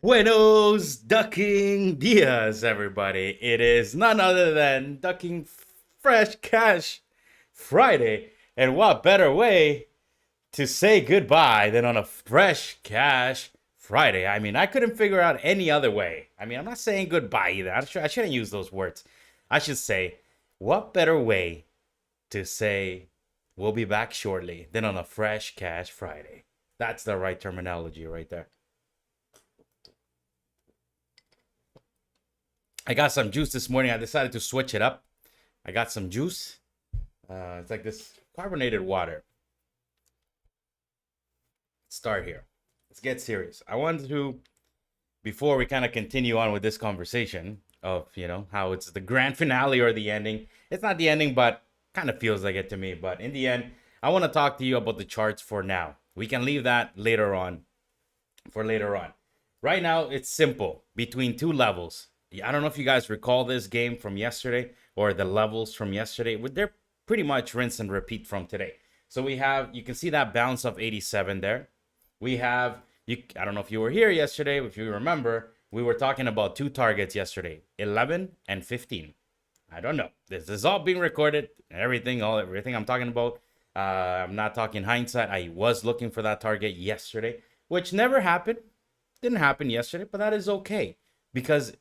Buenos ducking dias, everybody. It is none other than Ducking Fresh Cash Friday. And what better way to say goodbye than on a Fresh Cash Friday? I mean, I couldn't figure out any other way. I mean, I'm not saying goodbye either. I shouldn't use those words. I should say, what better way to say we'll be back shortly than on a Fresh Cash Friday? That's the right terminology right there. I got some juice this morning. I decided to switch it up. I got some juice. It's like this carbonated water. Let's start here. Let's get serious. I wanted to, before we kind of continue on with this conversation of, how it's the grand finale or the ending. It's not the ending, but kind of feels like it to me. But in the end, I want to talk to you about the charts for now. We can leave that later on, for later on. Right now, it's simple. Between two levels. I don't know if you guys recall this game from yesterday or the levels from yesterday. They're pretty much rinse and repeat from today. So you can see that bounce of 87 there. We have, I don't know if you were here yesterday, if you remember, we were talking about two targets yesterday, 11 and 15. I don't know. This is all being recorded, everything I'm talking about. I'm not talking hindsight. I was looking for that target yesterday, which never happened. Didn't happen yesterday, but that is okay because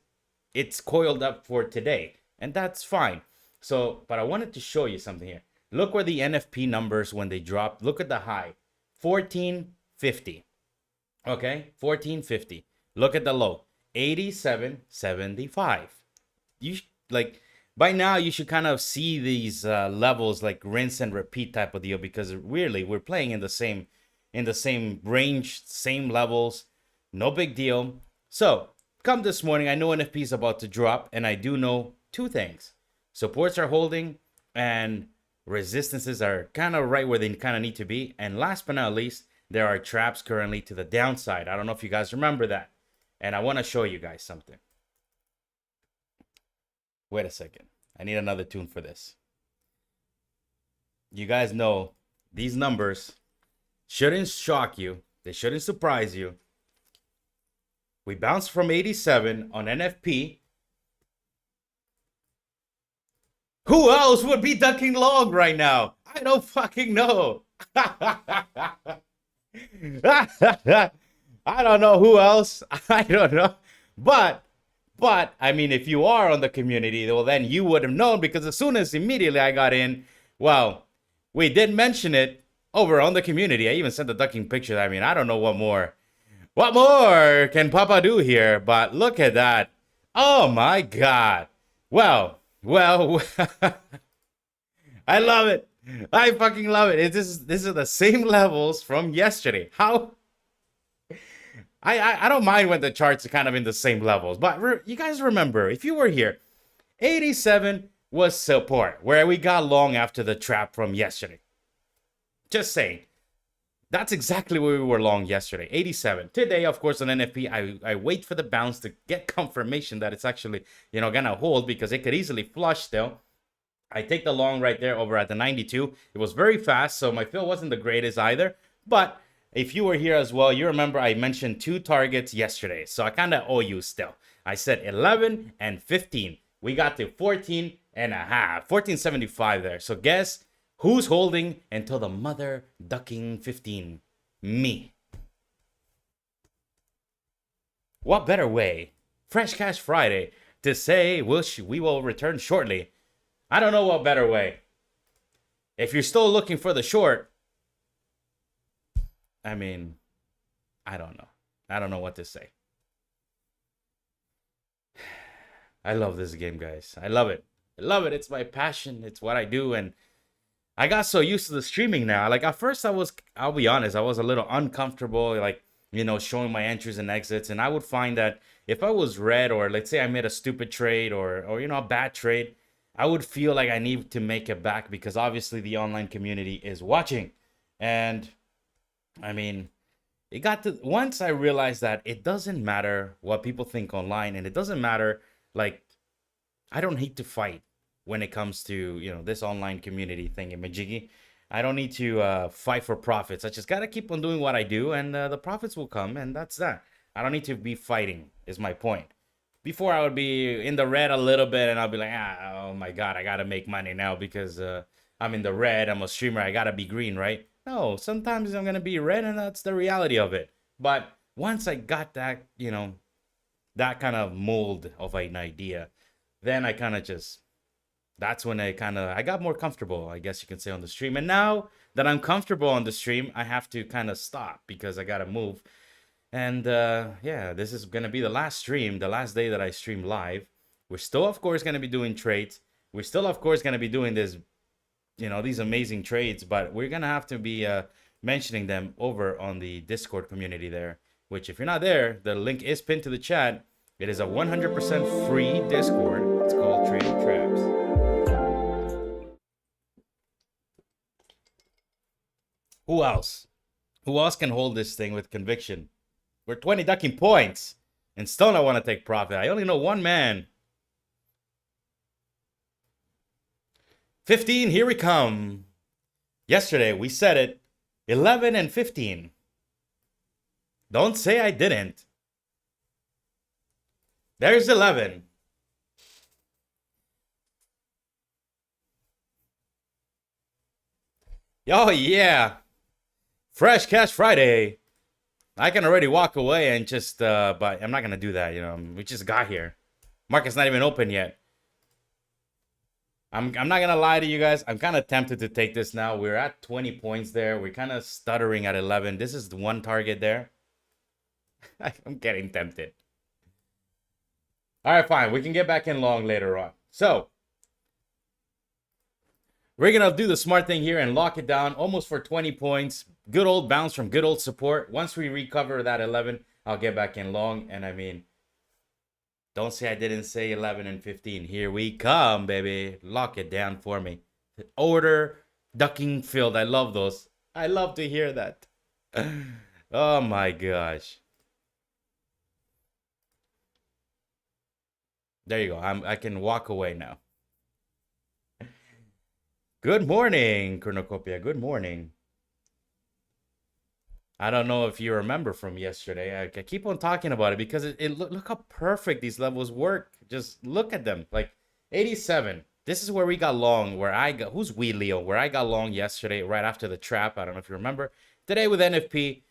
it's coiled up for today, and that's fine. So, but I wanted to show you something here. Look where the NFP numbers, when they dropped, look at the high, 1450. Okay, 1450. Look at the low, 87.75. By now you should kind of see these levels like rinse and repeat type of deal, because really we're playing in the same range, same levels, no big deal. So come this morning, I know NFP is about to drop, and I do know two things. Supports are holding, and resistances are kind of right where they kind of need to be. And last but not least, there are traps currently to the downside. I don't know if you guys remember that. And I want to show you guys something. Wait a second. I need another tune for this. You guys know these numbers shouldn't shock you. They shouldn't surprise you. We bounced from 87 on NFP. Who else would be ducking long right now? I don't fucking know. I don't know who else. I don't know. But, I mean, if you are on the community, well, then you would have known, because as soon as immediately I got in, well, we did mention it over on the community. I even sent the ducking picture. I mean, I don't know what more. What more can Papa do here? But look at that. Oh my God. Well, I love it. I fucking love it. This is the same levels from yesterday. How? I don't mind when the charts are kind of in the same levels, but you guys remember, if you were here, 87 was support, where we got long after the trap from yesterday. Just saying. That's exactly where we were long yesterday, 87. Today, of course, on NFP, I wait for the bounce to get confirmation that it's actually, gonna hold, because it could easily flush still. I take the long right there over at the 92. It was very fast, so my fill wasn't the greatest either. But if you were here as well, you remember I mentioned two targets yesterday, so I kind of owe you still. I said 11 and 15. We got to 14 and a half, 1475 there. So guess who's holding until the mother ducking 15? Me. What better way, Fresh Cash Friday, to say we will return shortly? I don't know what better way. If you're still looking for the short, I mean, I don't know. I don't know what to say. I love this game, guys. I love it. I love it. It's my passion. It's what I do, and I got so used to the streaming now. Like at first I'll be honest, I was a little uncomfortable, like, showing my entries and exits. And I would find that if I was red, or let's say I made a stupid trade or a bad trade, I would feel like I need to make it back, because obviously the online community is watching. And I mean, it got to, once I realized that it doesn't matter what people think online, and it doesn't matter, like, I don't hate to fight when it comes to, this online community thing in Majiggy. I don't need to fight for profits. I just got to keep on doing what I do, and the profits will come, and that's that. I don't need to be fighting, is my point. Before I would be in the red a little bit and I'll be like, oh my God, I gotta make money now because I'm in the red. I'm a streamer. I gotta be green, right? No, sometimes I'm gonna be red and that's the reality of it. But once I got that, that kind of mold of an idea, then I kind of just, that's when I got more comfortable, I guess you can say, on the stream. And now that I'm comfortable on the stream, I have to kind of stop because I gotta move. And yeah, this is gonna be the last stream, the last day that I stream live. We're still, of course, gonna be doing trades. We're still, of course, gonna be doing this, these amazing trades, but we're gonna have to be mentioning them over on the Discord community there. Which, if you're not there, the link is pinned to the chat. It is a 100% free Discord. It's called Trading Traps. Who else? Who else can hold this thing with conviction? We're 20 ducking points. And still not want to take profit. I only know one man. 15, here we come. Yesterday, we said it. 11 and 15. Don't say I didn't. There's 11. Oh, yeah. Fresh Cash Friday. I can already walk away and just, but I'm not going to do that, We just got here. Market's not even open yet. I'm not going to lie to you guys. I'm kind of tempted to take this now. We're at 20 points there. We're kind of stuttering at 11. This is the one target there. I'm getting tempted. All right, fine. We can get back in long later on. So, we're going to do the smart thing here and lock it down almost for 20 points. Good old bounce from good old support. Once we recover that 11, I'll get back in long. And I mean, don't say I didn't say 11 and 15. Here we come, baby. Lock it down for me. Order, ducking field. I love those. I love to hear that. Oh my gosh. There you go. I can walk away now. Good morning, Cornucopia. Good morning. I don't know if you remember from yesterday. I keep on talking about it because look how perfect these levels work. Just look at them. Like 87. This is where we got long. Who's we, Leo? Where I got long yesterday, right after the trap. I don't know if you remember. Today with NFP,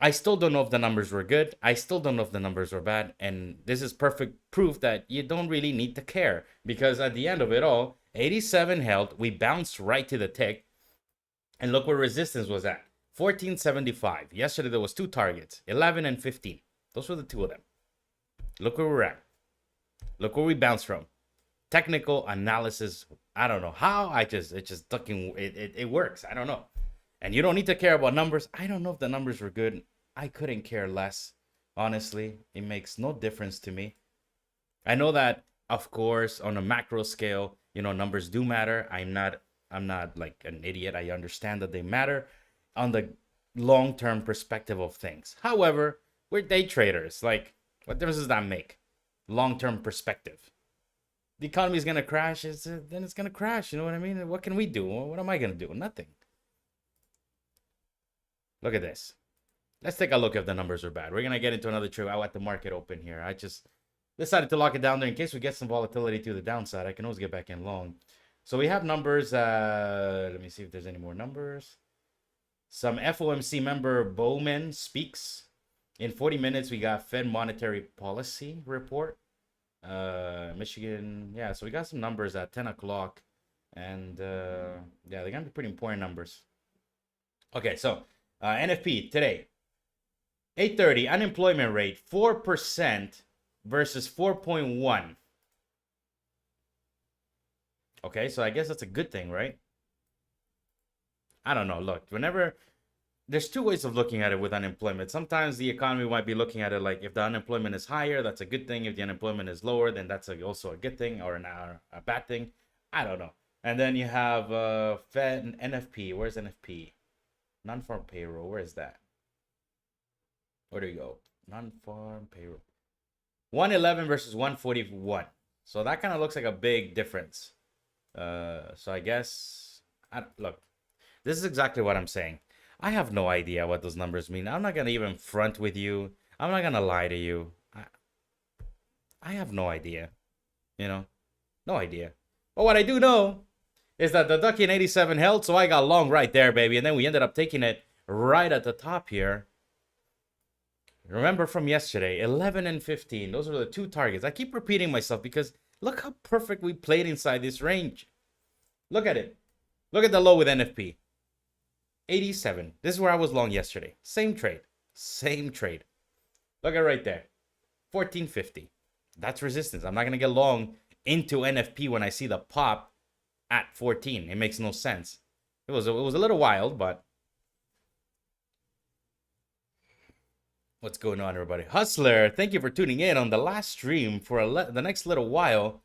I still don't know if the numbers were good. I still don't know if the numbers were bad. And this is perfect proof that you don't really need to care. Because at the end of it all, 87 held. We bounced right to the tick. And look where resistance was at. 1475. Yesterday there was two targets. 11 and 15. Those were the two of them. Look where we're at. Look where we bounced from. Technical analysis. I don't know how. It's just ducking. It works. I don't know. And you don't need to care about numbers. I don't know if the numbers were good. I couldn't care less. Honestly, it makes no difference to me. I know that, of course, on a macro scale, numbers do matter. I'm not like an idiot. I understand that they matter on the long-term perspective of things. However, we're day traders. Like, what difference does that make? Long-term perspective. The economy is going to crash. Then it's going to crash. You know what I mean? What can we do? What am I going to do? Nothing. Look at this. Let's take a look if the numbers are bad. We're going to get into another trade. I let the market open here. I just decided to lock it down there in case we get some volatility to the downside. I can always get back in long. So we have numbers. Let me see if there's any more numbers. Some FOMC member Bowman speaks. In 40 minutes, we got Fed monetary policy report. Michigan. Yeah, so we got some numbers at 10 o'clock. And yeah, they're going to be pretty important numbers. Okay, so NFP today. 8:30 unemployment rate 4% versus 4.1. Okay, so I guess that's a good thing, right? I don't know. Look, whenever there's two ways of looking at it with unemployment. Sometimes the economy might be looking at it like if the unemployment is higher, that's a good thing. If the unemployment is lower, then that's also a good thing or a bad thing. I don't know. And then you have Fed and NFP. Where's NFP? Non-farm payroll. Where is that? Where do you go? Non-farm payroll. 111 versus 141. So that kind of looks like a big difference. So I guess, look, this is exactly what I'm saying. I have no idea what those numbers mean. I'm not going to even front with you. I'm not gonna lie to you. I have no idea. You know, no idea. But what I do know is that the Ducky in 87 held, so I got long right there, baby. And then we ended up taking it right at the top here. Remember from yesterday, 11 and 15. Those are the two targets. I keep repeating myself because look how perfect we played inside this range. Look at it. Look at the low with NFP. 87. This is where I was long yesterday. Same trade. Same trade. Look at right there. 1450. That's resistance. I'm not going to get long into NFP when I see the pop at 14. It makes no sense. It was a little wild, but what's going on, everybody? Hustler, thank you for tuning in on the last stream for the next little while.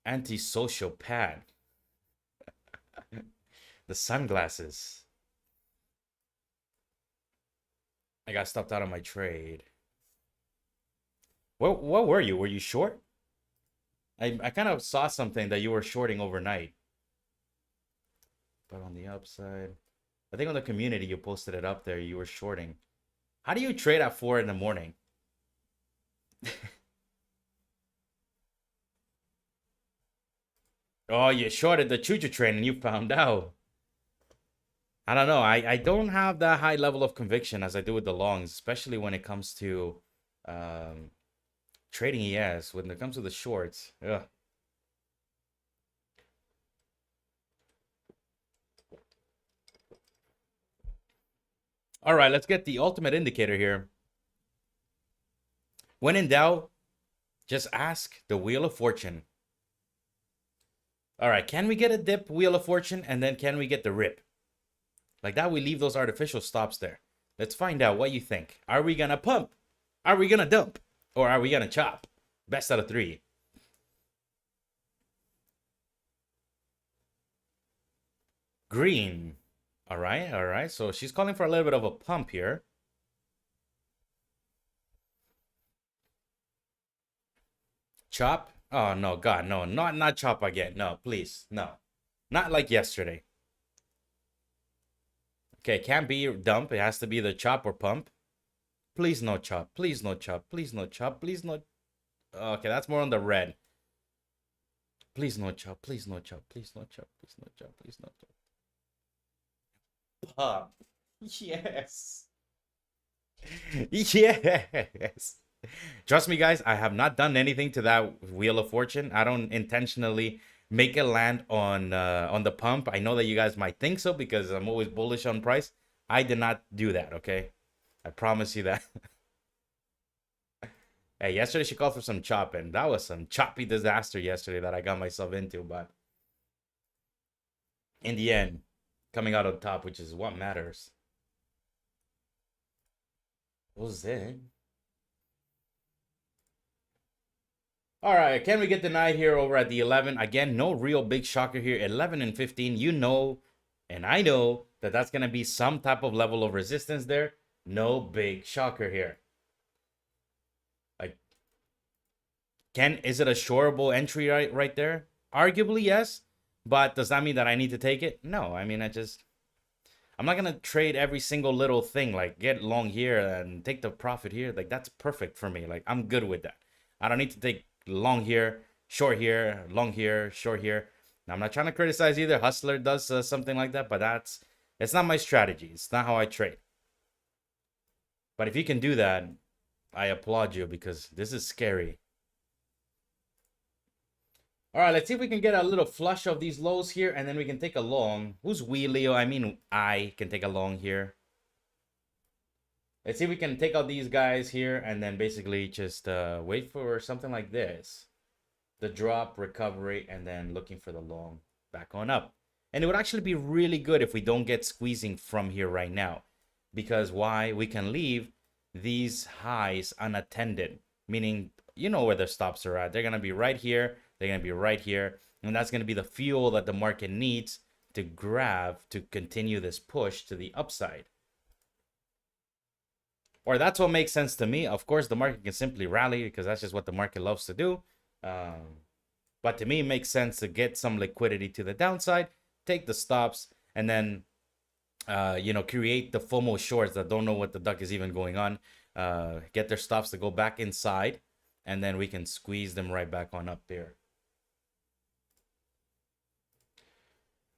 Antisocial pad. The sunglasses. I got stopped out of my trade. What were you? Were you short? I kind of saw something that you were shorting overnight. But on the upside, I think on the community you posted it up there. You were shorting. How do you trade at 4 in the morning? Oh, you shorted the choo-choo train and you found out. I don't know. I don't have that high level of conviction as I do with the longs, especially when it comes to trading ES. When it comes to the shorts, ugh. All right, let's get the ultimate indicator here. When in doubt, just ask the Wheel of Fortune. All right, can we get a dip Wheel of Fortune, and then can we get the rip? Like that, we leave those artificial stops there. Let's find out what you think. Are we gonna pump? Are we gonna dump? Or are we gonna chop? Best out of 3. Green. All right, all right. So she's calling for a little bit of a pump here. Chop? Oh, no, God, no. Not chop again. No, please. No. Not like yesterday. Okay, can't be dump. It has to be the chop or pump. Please no chop. Please no chop. Please no chop. Please no... Okay, that's more on the red. Please no chop. Please no chop. Please no chop. Please no chop. Please no chop. Pop. Yes. Yes. Trust me, guys, I have not done anything to that Wheel of Fortune. I don't intentionally make it land on the pump. I know that you guys might think so because I'm always bullish on price. I did not do that, okay? I promise you that. Hey, yesterday she called for some chopping. That was some choppy disaster yesterday that I got myself into, but in the end, coming out on top, which is what matters. What was it? All right, can we get denied here over at the 11? Again, no real big shocker here. 11 and 15, you know, and I know that that's going to be some type of level of resistance there. No big shocker here. Like, is it a shortable entry right there? Arguably, yes. But does that mean that I need to take it? No, I mean, I'm not going to trade every single little thing, like get long here and take the profit here. Like, that's perfect for me. Like, I'm good with that. I don't need to take long here, short here, long here, short here. Now, I'm not trying to criticize either. Hustler does something like that, but it's not my strategy. It's not how I trade. But if you can do that, I applaud you because this is scary. All right, let's see if we can get a little flush of these lows here, and then we can take a long. Who's we, Leo? I mean, I can take a long here. Let's see if we can take out these guys here and then basically just wait for something like this. The drop, recovery, and then looking for the long back on up. And it would actually be really good if we don't get squeezing from here right now. Because why? We can leave these highs unattended. Meaning, you know where the stops are at. They're going to be right here. They're going to be right here. And that's going to be the fuel that the market needs to grab to continue this push to the upside. Or that's what makes sense to me. Of course, the market can simply rally because that's just what the market loves to do. But to me, it makes sense to get some liquidity to the downside, take the stops, and then create the FOMO shorts that don't know what the duck is even going on, get their stops to go back inside, and then we can squeeze them right back on up there.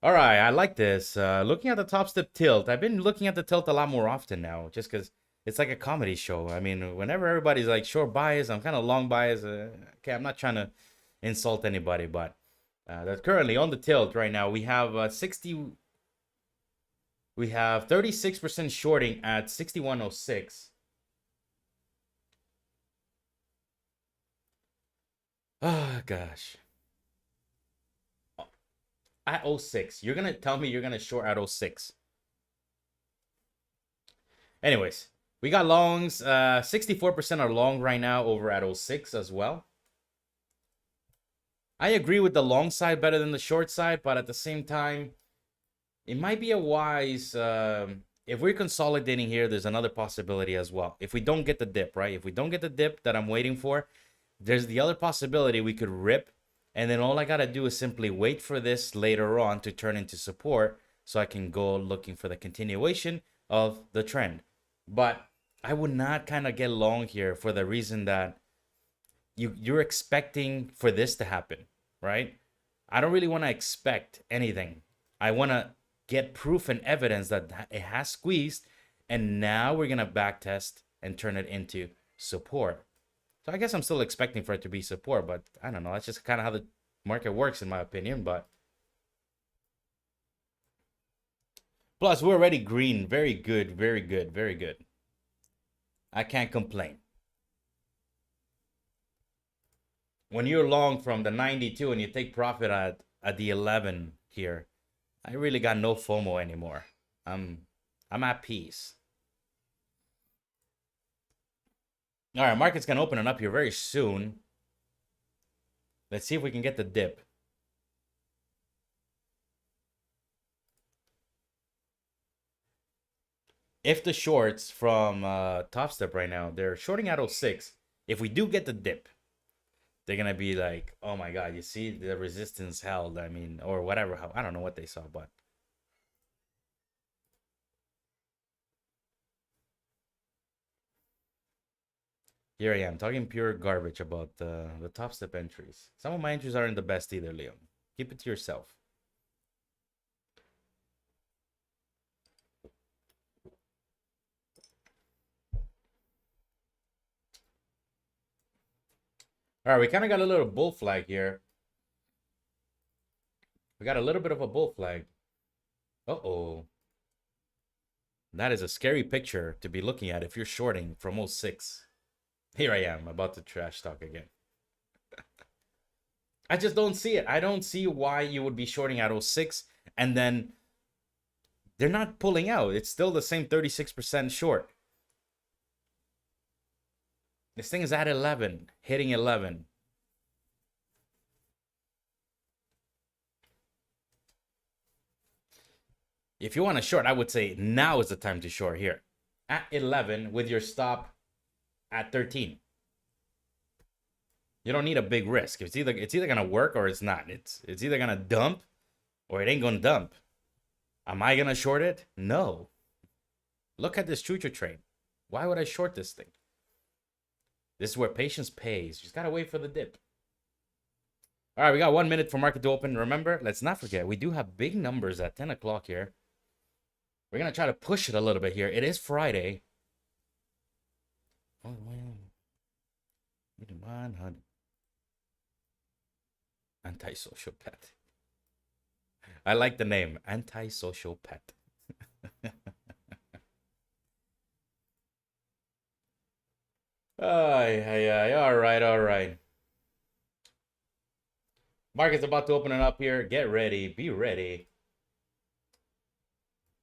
All right, I like this. Looking at the top step tilt, I've been looking at the tilt a lot more often now, just because it's like a comedy show. I mean, whenever everybody's like short bias, I'm kind of long bias. Okay, I'm not trying to insult anybody, but that's currently on the tilt right now. We have 36% shorting at 6106. Oh gosh. At oh 06. You're gonna tell me you're gonna short at 06. Anyways, we got longs. 64% are long right now over at 06 as well. I agree with the long side better than the short side, but at the same time, it might be a wise. If we're consolidating here, there's another possibility as well. If we don't get the dip, right? If we don't get the dip that I'm waiting for, there's the other possibility we could rip, and then all I gotta do is simply wait for this later on to turn into support, so I can go looking for the continuation of the trend. But I would not kind of get long here for the reason that you're expecting for this to happen, right? I don't really want to expect anything. I want to get proof and evidence that it has squeezed, and now we're gonna back test and turn it into support. So I guess I'm still expecting for it to be support, but I don't know. That's just kind of how the market works, in my opinion. But plus, we're already green. Very good, very good, very good. I can't complain. When you're long from the 92 and you take profit at the 11 here, I really got no FOMO anymore. I'm at peace. All right, market's gonna open it up here very soon. Let's see if we can get the dip. If the shorts from Top Step right now, they're shorting at 06. If we do get the dip, they're gonna be like, oh my god, you see the resistance held. I mean, or whatever. I don't know what they saw, but here I am talking pure garbage about the Top Step entries. Some of my entries aren't the best either, Liam. Keep it to yourself. All right, we kind of got a little bull flag here. We got a little bit of a bull flag. Uh-oh. That is a scary picture to be looking at if you're shorting from 06. Here I am, about to trash talk again. I just don't see it. I don't see why you would be shorting at 06 and then they're not pulling out. It's still the same 36% short. This thing is at 11, hitting 11. If you want to short, I would say now is the time to short here. At 11 with your stop at 13. You don't need a big risk. It's either gonna work or it's not. It's either gonna dump or it ain't gonna dump. Am I gonna short it? No. Look at this future trade. Why would I short this thing? This is where patience pays. You just gotta wait for the dip. All right, we got 1 minute for market to open. Remember, let's not forget, we do have big numbers at 10 o'clock here. We're gonna try to push it a little bit here. It is Friday. Oh, man. 100. Antisocial pet. I like the name, antisocial pet. All right, all right. Market's about to open it up here. Get ready, be ready.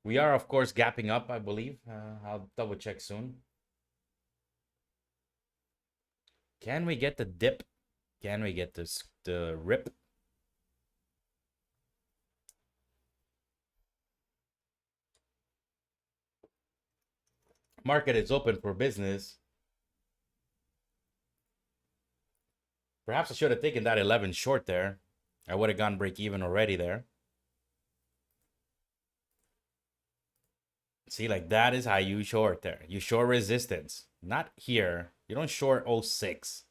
We are, of course, gapping up, I believe. I'll double check soon. Can we get the dip? Can we get the rip? Market is open for business. Perhaps I should have taken that 11 short there. I would have gone break even already there. See, like that is how you short there. You short resistance, not here. You don't short '06.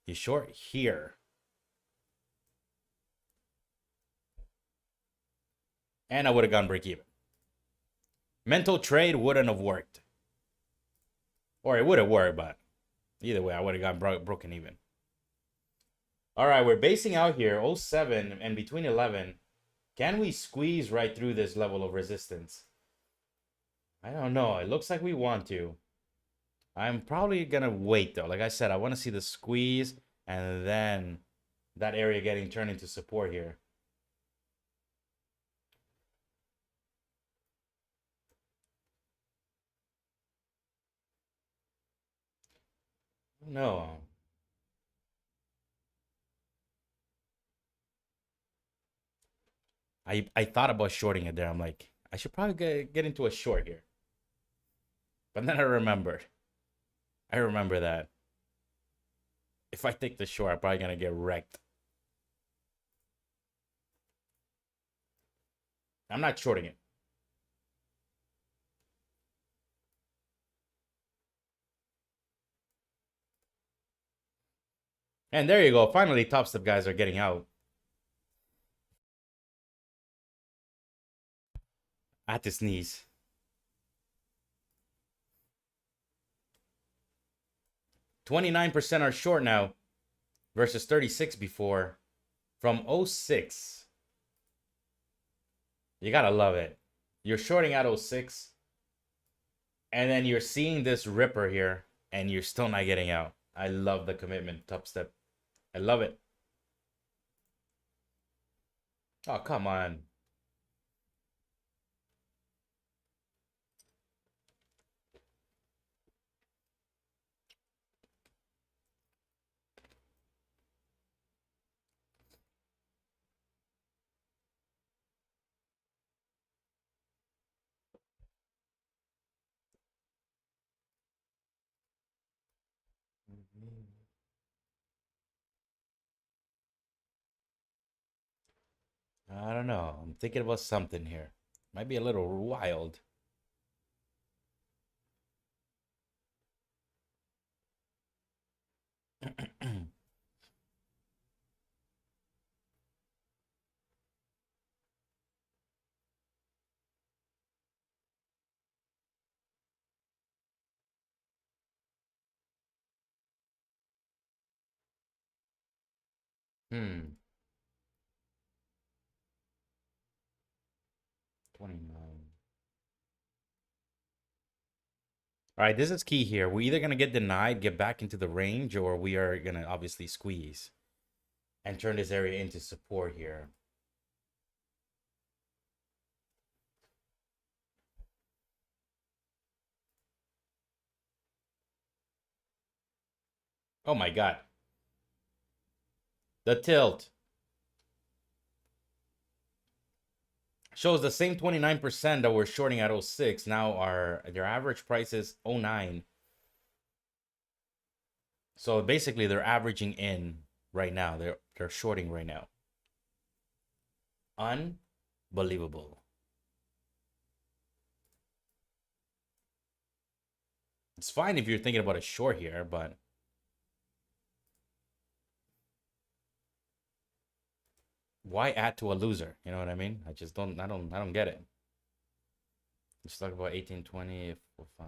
You short here. And I would have gone break even. Mental trade wouldn't have worked. Or it would have worked, but either way, I would have gone broken even. All right, we're basing out here '07 and between 11. Can we squeeze right through this level of resistance? I don't know. It looks like we want to. I'm probably going to wait, though. Like I said, I want to see the squeeze and then that area getting turned into support here. No. I thought about shorting it there. I'm like, I should probably get into a short here. But then I remembered. I remember that. If I take the short, I'm probably going to get wrecked. I'm not shorting it. And there you go. Finally, top step guys are getting out. I had to sneeze. 29% are short now versus 36 before from '06. You gotta love it. You're shorting out '06, and then you're seeing this ripper here, and you're still not getting out. I love the commitment, top step. I love it. Oh, come on. I don't know. I'm thinking about something here. Might be a little wild. Hmm. 29. All right, this is key here. We're either going to get denied, get back into the range, or we are going to obviously squeeze and turn this area into support here. Oh my God. The tilt shows the same 29% that we're shorting at '06. Now their average price is '09. So basically they're averaging in right now. They're shorting right now. Unbelievable. It's fine if you're thinking about a short here, but why add to a loser? You know what I mean? I don't get it. Let's talk about 1820 5.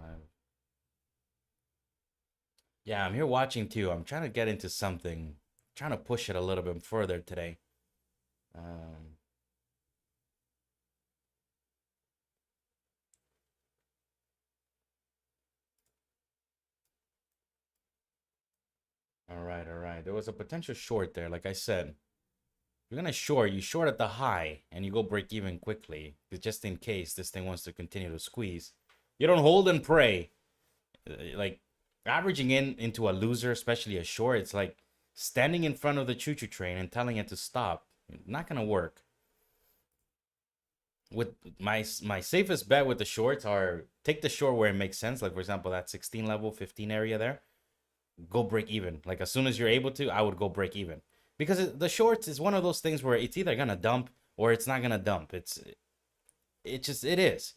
Yeah, I'm here watching too. I'm trying to get into something. Trying to push it a little bit further today. Um, all right, all right. There was a potential short there. Like I said, you're gonna short. You short at the high, and you go break even quickly, just in case this thing wants to continue to squeeze. You don't hold and pray. Like averaging into a loser, especially a short, it's like standing in front of the choo-choo train and telling it to stop. Not gonna work. With my safest bet with the shorts are take the short where it makes sense. Like for example, that 16 level, 15 area there. Go break even. Like as soon as you're able to, I would go break even because the shorts is one of those things where it's either gonna dump or it's not gonna dump. It is.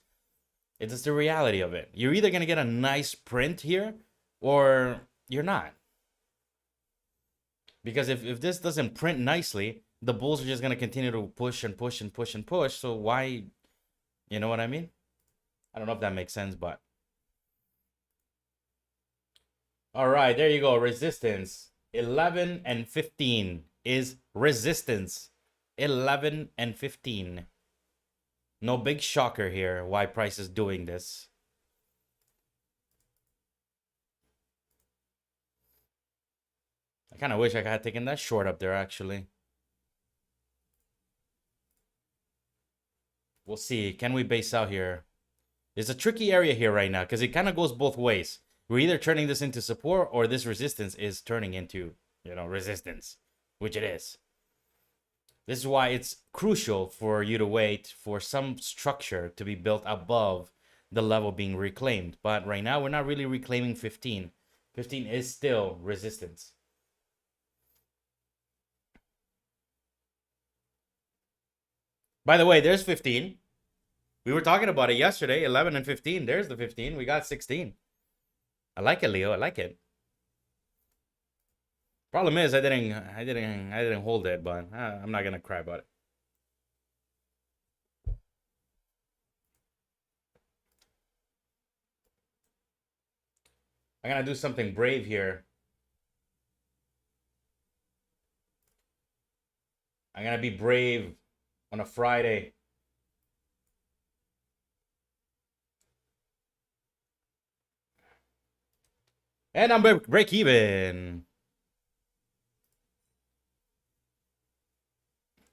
It's just the reality of it. You're either going to get a nice print here or you're not. Because if this doesn't print nicely, the bulls are just going to continue to push and push and push and push. So why, you know what I mean? I don't know if that makes sense, but. All right, there you go. Resistance. 11 and 15 is resistance. 11 and 15. No big shocker here why price is doing this. I kind of wish I had taken that short up there, actually. We'll see. Can we base out here? It's a tricky area here right now because it kind of goes both ways. We're either turning this into support or this resistance is turning into, resistance, which it is. This is why it's crucial for you to wait for some structure to be built above the level being reclaimed. But right now, we're not really reclaiming 15. 15 is still resistance. By the way, there's 15. We were talking about it yesterday, 11 and 15. There's the 15. We got 16. I like it, Leo. I like it. Problem is, I didn't hold it, but I'm not gonna cry about it. I'm gonna do something brave here. I'm gonna be brave on a Friday. And I'm break even.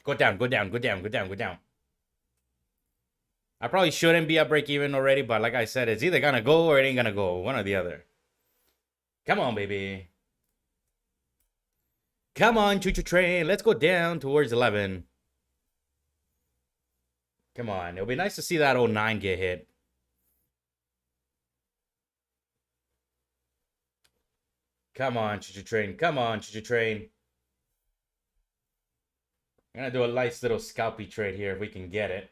Go down, go down, go down, go down, go down. I probably shouldn't be at break even already, but like I said, it's either gonna go or it ain't gonna go. One or the other. Come on, baby. Come on, choo-choo train. Let's go down towards 11. Come on. It'll be nice to see that 09 get hit. Come on, choo-choo train. Come on, choo-choo train. I'm gonna do a nice little scalpy trade here if we can get it.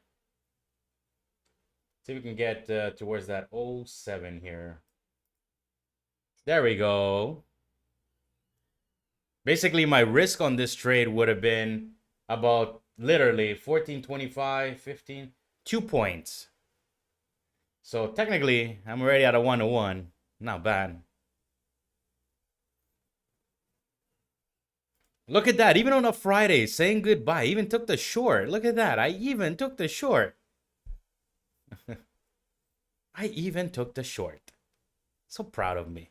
See if we can get towards that 07 here. There we go. Basically, my risk on this trade would have been about literally 14, 25, 15, 2 points. So technically, I'm already at a 1-1. Not bad. Look at that. Even on a Friday, saying goodbye. I even took the short. Look at that. I even took the short. I even took the short. So proud of me.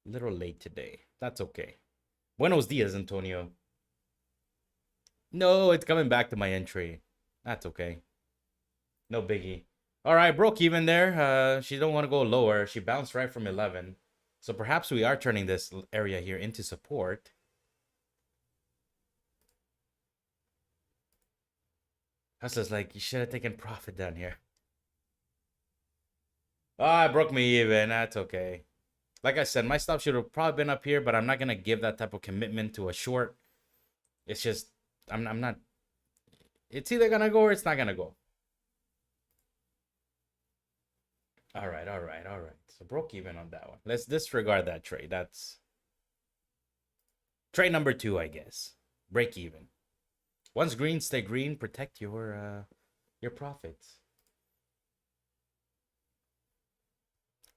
A little late today. That's okay. Buenos dias, Antonio. No, it's coming back to my entry. That's okay. No biggie. All right, broke even there. She don't want to go lower. She bounced right from 11. So perhaps we are turning this area here into support. Hustler's like, you should have taken profit down here. Ah, it broke me even. That's okay. Like I said, my stop should have probably been up here, but I'm not going to give that type of commitment to a short. It's just, I'm not. It's either going to go or it's not going to go. All right. So broke even on that one. Let's disregard that trade. That's trade number 2, I guess. Break even. Once green, stay green. Protect your profits.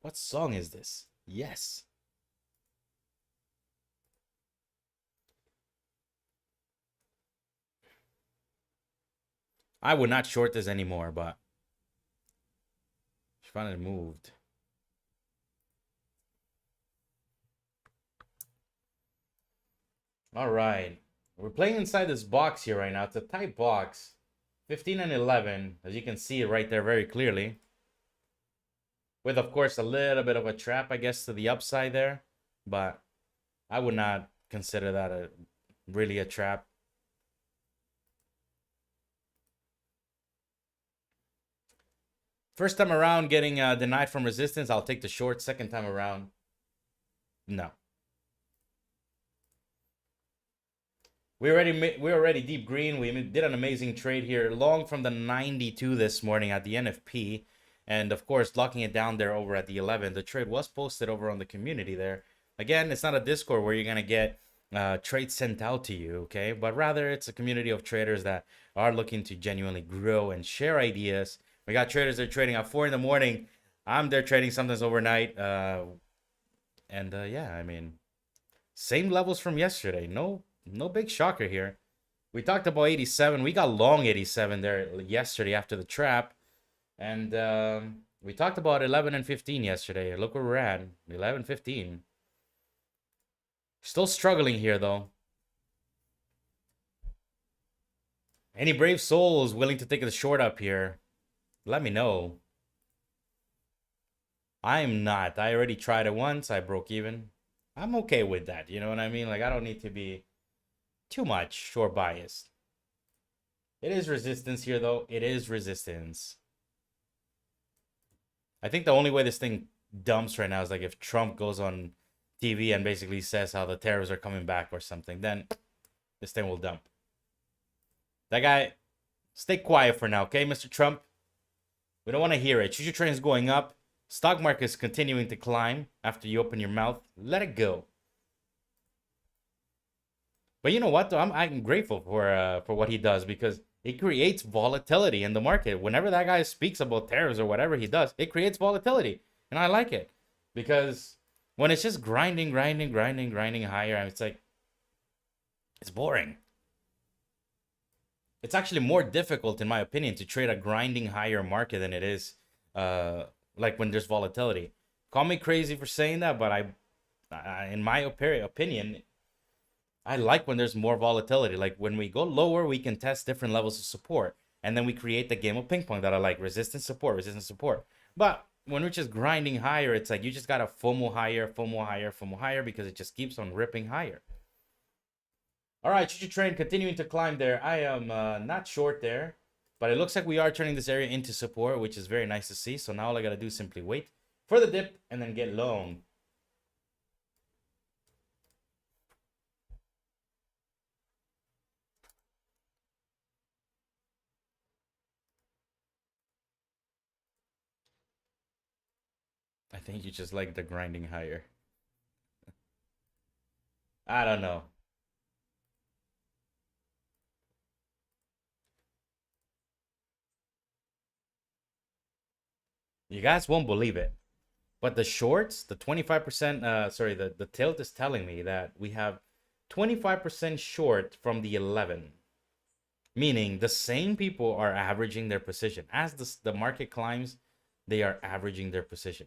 What song is this? Yes. I would not short this anymore, but she finally moved. All right. We're playing inside this box here right now. It's a tight box. 15 and 11, as you can see right there very clearly. With, of course, a little bit of a trap, I guess, to the upside there. But I would not consider that really a trap. First time around getting denied from resistance, I'll take the short. Second time around, no. we're already deep green. We did an amazing trade here, long from the 92 this morning at the NFP, and of course locking it down there over at the 11. The trade was posted over on the community there. Again, it's not a Discord where you're gonna get trades sent out to you, okay? But rather, it's a community of traders that are looking to genuinely grow and share ideas. We got traders that are trading at 4 in the morning. I'm there trading sometimes overnight, and yeah, I mean, same levels from yesterday. No big shocker here. We talked about 87. We got long 87 there yesterday after the trap. And we talked about 11 and 15 yesterday. Look where we're at. 11, 15. Still struggling here, though. Any brave souls willing to take the short up here? Let me know. I'm not. I already tried it once. I broke even. I'm okay with that. You know what I mean? Like, I don't need to be too much short biased. It is resistance here, though. It is resistance. I think the only way this thing dumps right now is like if Trump goes on TV and basically says how the tariffs are coming back or something, then this thing will dump. That guy, stay quiet for now, okay, Mr. Trump? We don't want to hear it. Future trend's going up. Stock market is continuing to climb after you open your mouth. Let it go. But you know what, though? I'm grateful for what he does because it creates volatility in the market. Whenever that guy speaks about tariffs or whatever he does, it creates volatility. And I like it. Because when it's just grinding higher, it's like, it's boring. It's actually more difficult, in my opinion, to trade a grinding higher market than it is like when there's volatility. Call me crazy for saying that, but I in my opinion, I like when there's more volatility. Like when we go lower, we can test different levels of support. And then we create the game of ping pong that I like. Resistance, support. But when we're just grinding higher, it's like you just got to FOMO higher because it just keeps on ripping higher. All right, Chuchu Train continuing to climb there. I am not short there. But it looks like we are turning this area into support, which is very nice to see. So now all I got to do is simply wait for the dip and then get long. I think you just like the grinding higher. I don't know. You guys won't believe it. But the shorts, the 25%, sorry, the tilt is telling me that we have 25% short from the 11. Meaning the same people are averaging their position. As the market climbs, they are averaging their position.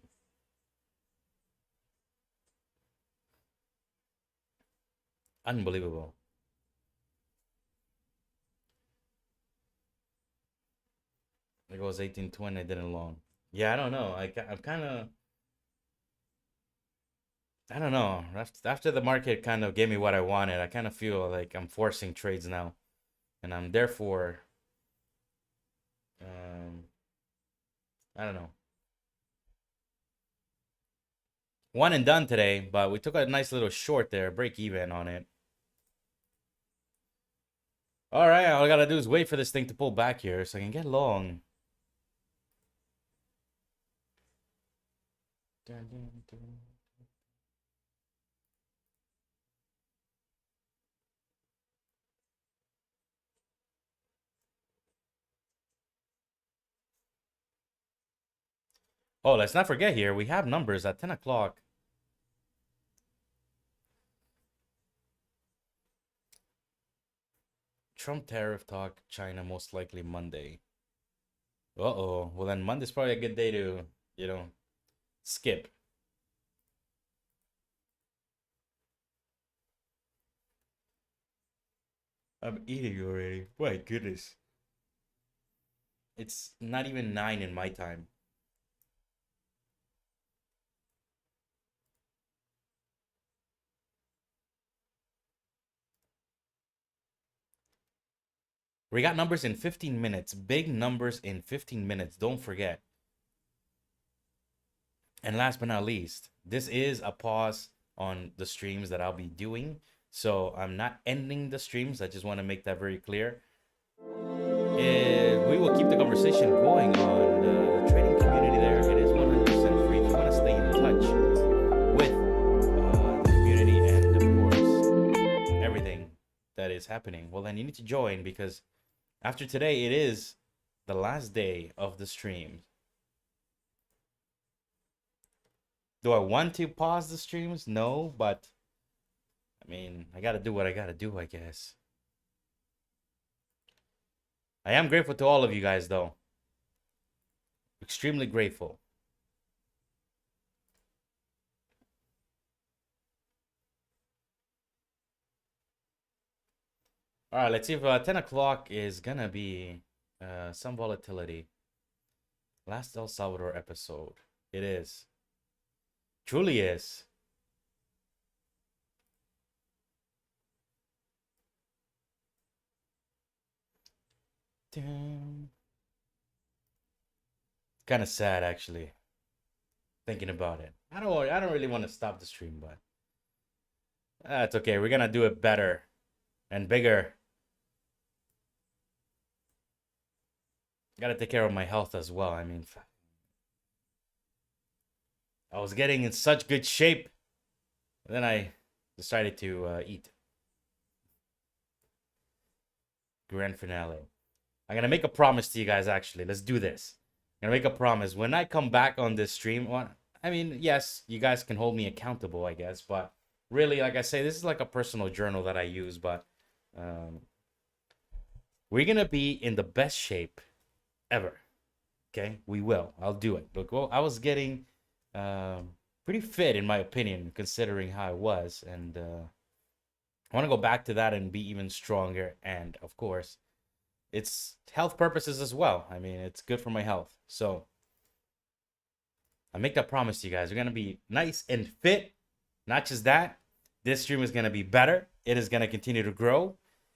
Unbelievable. It goes 1820, I didn't long. Yeah, I don't know. I'm kind of, I don't know. After the market kind of gave me what I wanted, I kind of feel like I'm forcing trades now. And I'm therefore, um, I don't know. One and done today, but we took a nice little short there, break even on it. All right, all I gotta do is wait for this thing to pull back here so I can get long. Oh, let's not forget here, we have numbers at 10 o'clock. Trump tariff talk, China most likely Monday. Uh-oh. Well, then Monday's probably a good day to, skip. I'm eating already. My goodness. It's not even 9 in my time. We got numbers in 15 minutes. Big numbers in 15 minutes. Don't forget. And last but not least, this is a pause on the streams that I'll be doing. So I'm not ending the streams. I just want to make that very clear. We will keep the conversation going on the trading community there. It is 100% free. If you want to stay in touch with the community and, of course, everything that is happening, well, then you need to join, because after today, it is the last day of the stream. Do I want to pause the streams? No, but I mean, I gotta do what I gotta do, I guess. I am grateful to all of you guys, though. Extremely grateful. All right, let's see if 10 o'clock is gonna be some volatility. Last El Salvador episode. It is. Truly is. Damn. Kind of sad, actually. Thinking about it. I don't really want to stop the stream, but that's okay. We're gonna do it better and bigger. Gotta take care of my health as well. I mean, I was getting in such good shape. Then I decided to eat. Grand finale. I'm gonna make a promise to you guys, actually. Let's do this. I'm gonna make a promise. When I come back on this stream, well, I mean, yes, you guys can hold me accountable, I guess. But really, like I say, this is like a personal journal that I use. But we're gonna be in the best shape ever. Okay? We will. I'll do it. Look, well, I was getting pretty fit, in my opinion, considering how I was. And I want to go back to that and be even stronger. And, of course, it's health purposes as well. I mean, it's good for my health. So I make that promise to you guys. We're going to be nice and fit. Not just that, this stream is going to be better. It is going to continue to grow.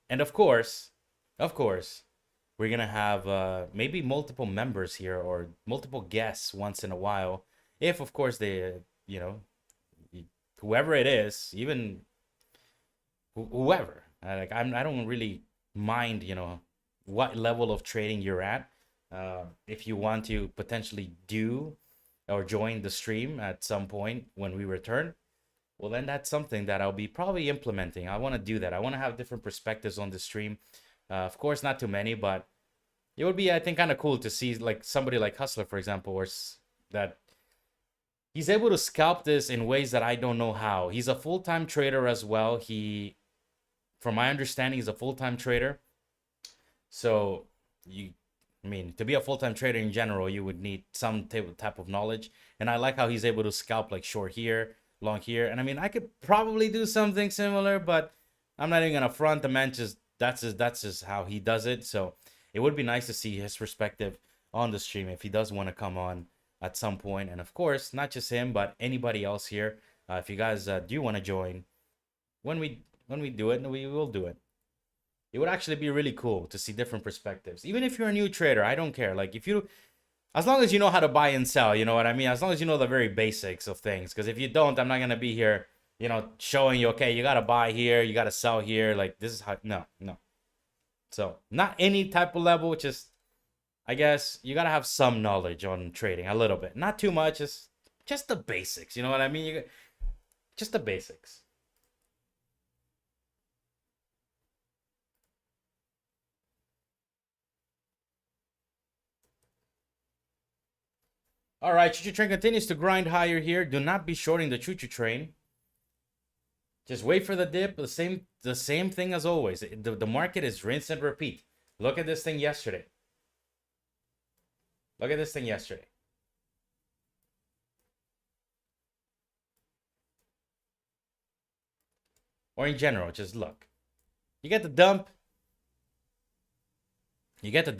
And of course, we're going to have maybe multiple members here or multiple guests once in a while. If, of course, they, whoever it is, even whoever, I don't really mind, what level of trading you're at. If you want to potentially do or join the stream at some point when we return, well, then that's something that I'll be probably implementing. I want to do that. I want to have different perspectives on the stream. Of course, not too many, but it would be, I think, kind of cool to see like somebody like Hustler, for example, or that he's able to scalp this in ways that I don't know how. He's a full-time trader as well. From my understanding, he's a full-time trader. So to be a full-time trader in general, you would need some type of knowledge. And I like how he's able to scalp like short here, long here. And I mean, I could probably do something similar, but I'm not even gonna front. The man that's just how he does it. So it would be nice to see his perspective on the stream if he does want to come on at some point. And of course, not just him, but anybody else here. If you guys do want to join, when we do it, we will do it. It would actually be really cool to see different perspectives. Even if you're a new trader, I don't care. Like as long as you know how to buy and sell, you know what I mean? As long as you know the very basics of things. Because if you don't, I'm not going to be here, showing you, okay, you got to buy here, you got to sell here. Like, this is how, no. So, not any type of level, just, I guess, you got to have some knowledge on trading, a little bit. Not too much, just the basics, you know what I mean? Just the basics. All right, choo-choo train continues to grind higher here. Do not be shorting the choo-choo train. Just wait for the dip. The same thing as always. The market is rinse and repeat. Look at this thing yesterday. Or in general, just look. You get the dump. You get the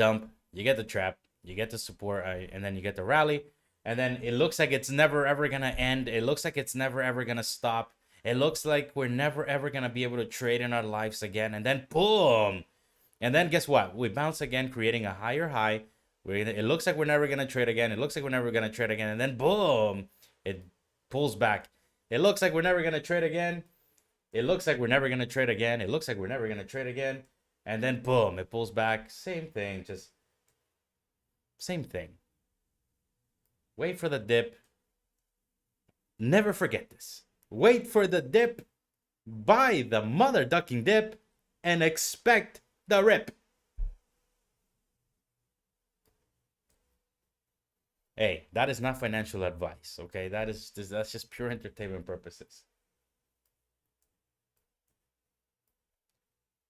trap. You get the support, and then you get the rally. And then it looks like it's never ever gonna end. It looks like it's never ever gonna stop. It looks like we're never ever gonna be able to trade in our lives again. And then boom! And then guess what? We bounce again, creating a higher high. It looks like we're never gonna trade again. And then boom! It pulls back. It looks like we're never gonna trade again. It looks like we're never going to trade again. It looks like we're never going to trade again. And then boom, it pulls back. Same thing, just same thing. Wait for the dip. Never forget this. Wait for the dip, buy the mother ducking dip, and expect the rip. Hey, that is not financial advice, okay? That's just pure entertainment purposes.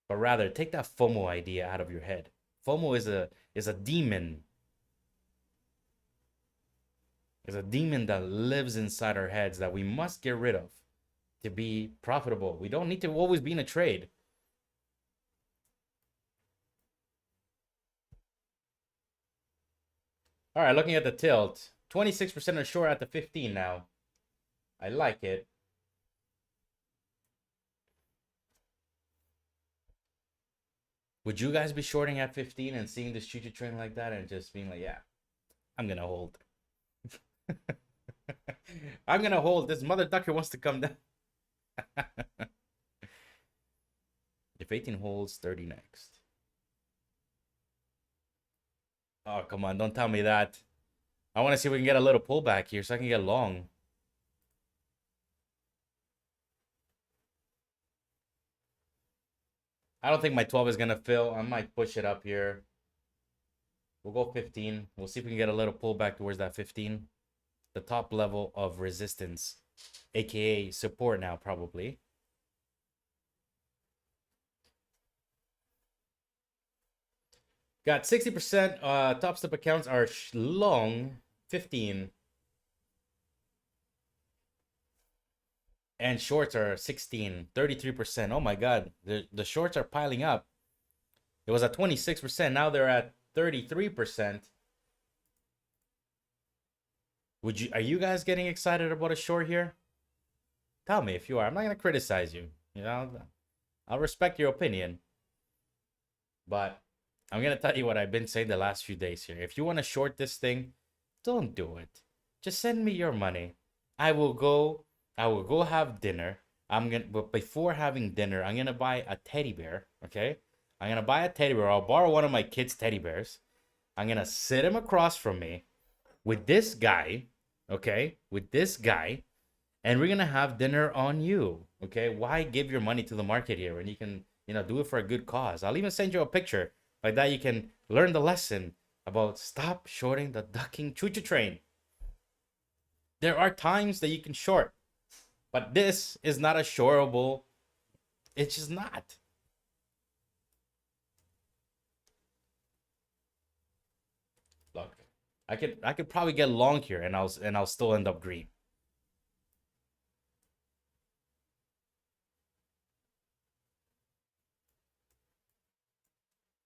But rather, take that FOMO idea out of your head. FOMO is a demon. It's a demon that lives inside our heads that we must get rid of to be profitable. We don't need to always be in a trade. All right, looking at the tilt, 26% are short at the 15 now. I like it. Would you guys be shorting at 15 and seeing this choo-choo train like that and just being like, yeah, I'm going to hold. I'm going to hold. This mother ducker wants to come down. If 18 holds, 30 next. Oh, come on. Don't tell me that. I want to see if we can get a little pullback here so I can get long. I don't think my 12 is going to fill. I might push it up here. We'll go 15. We'll see if we can get a little pullback towards that 15. The top level of resistance, aka support now, probably. Got 60%. Top step accounts are long, 15. And shorts are 16, 33%. Oh my God, the shorts are piling up. It was at 26%. Now they're at 33%. Are you guys getting excited about a short here? Tell me if you are. I'm not gonna criticize you. You know, I'll respect your opinion. But I'm gonna tell you what I've been saying the last few days here. If you want to short this thing, don't do it. Just send me your money. I will go have dinner. But before having dinner, I'm gonna buy a teddy bear. Okay, I'm gonna buy a teddy bear. I'll borrow one of my kids' teddy bears. I'm gonna sit him across from me with this guy. Okay, with this guy, and we're gonna have dinner on you. Okay, why give your money to the market here when you can, do it for a good cause? I'll even send you a picture like that. You can learn the lesson about stop shorting the ducking choo-choo train. There are times that you can short. But this is not a shortable. It's just not. Look, I could probably get long here and I'll still end up green.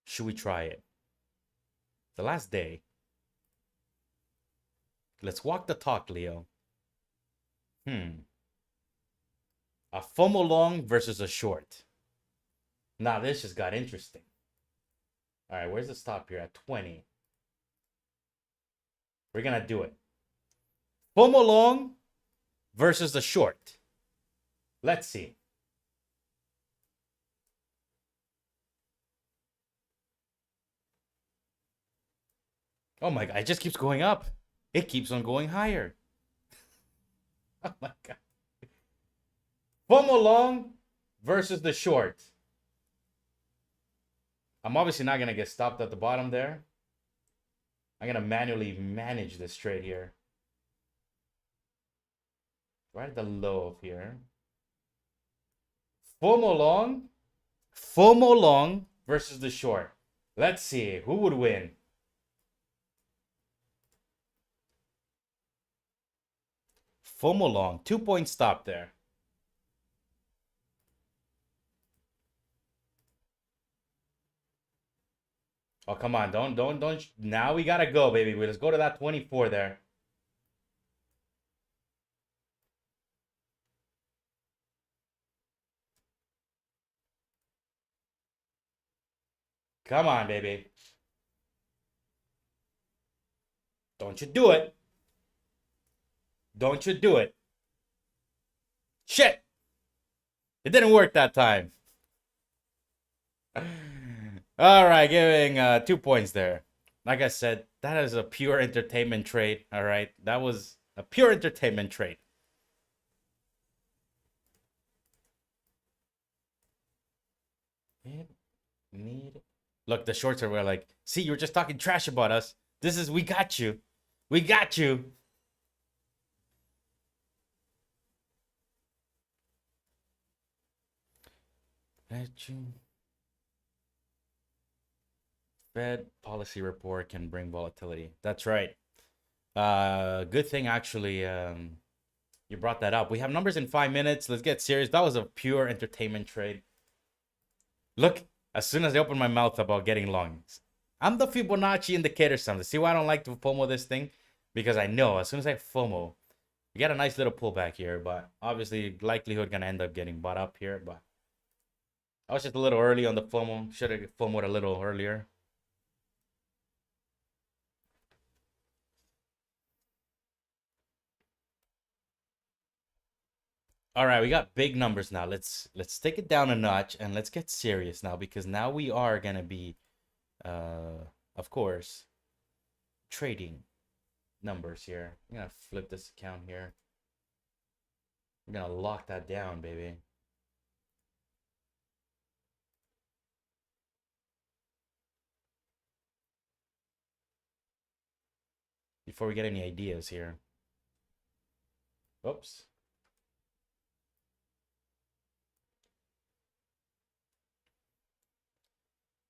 Should we try it? The last day. Let's walk the talk, Leo. A FOMO long versus a short. Now this just got interesting. All right, where's the stop here? At 20. We're going to do it. FOMO long versus the short. Let's see. Oh my God, it just keeps going up. It keeps on going higher. Oh my God. FOMO long versus the short. I'm obviously not going to get stopped at the bottom there. I'm going to manually manage this trade here. Right at the low of here. FOMO long versus the short. Let's see who would win. FOMO long, 2-point stop there. Oh, come on. Don't. Now we got to go, baby. Let's go to that 24 there. Come on, baby. Don't you do it. Don't you do it. Shit. It didn't work that time. All right, giving 2 points there. Like I said, that is a pure entertainment trade. All right, that was a pure entertainment trade. Need. Look, the shorts are were like, see, you were just talking trash about us. This is, we got you. We got you. Fed policy report can bring volatility. That's right. Good thing actually. You brought that up. We have numbers in 5 minutes. Let's get serious. That was a pure entertainment trade. Look, as soon as I open my mouth about getting longs, I'm the Fibonacci indicator something. See why I don't like to FOMO this thing? Because I know as soon as I FOMO, you get a nice little pullback here, but obviously likelihood gonna end up getting bought up here. But I was just a little early on the FOMO. Should have FOMO'd a little earlier. All right, we got big numbers now. Let's take it down a notch and let's get serious now, because now we are gonna be, of course, trading numbers here. I'm gonna flip this account here. We're gonna lock that down, baby. Before we get any ideas here. Oops.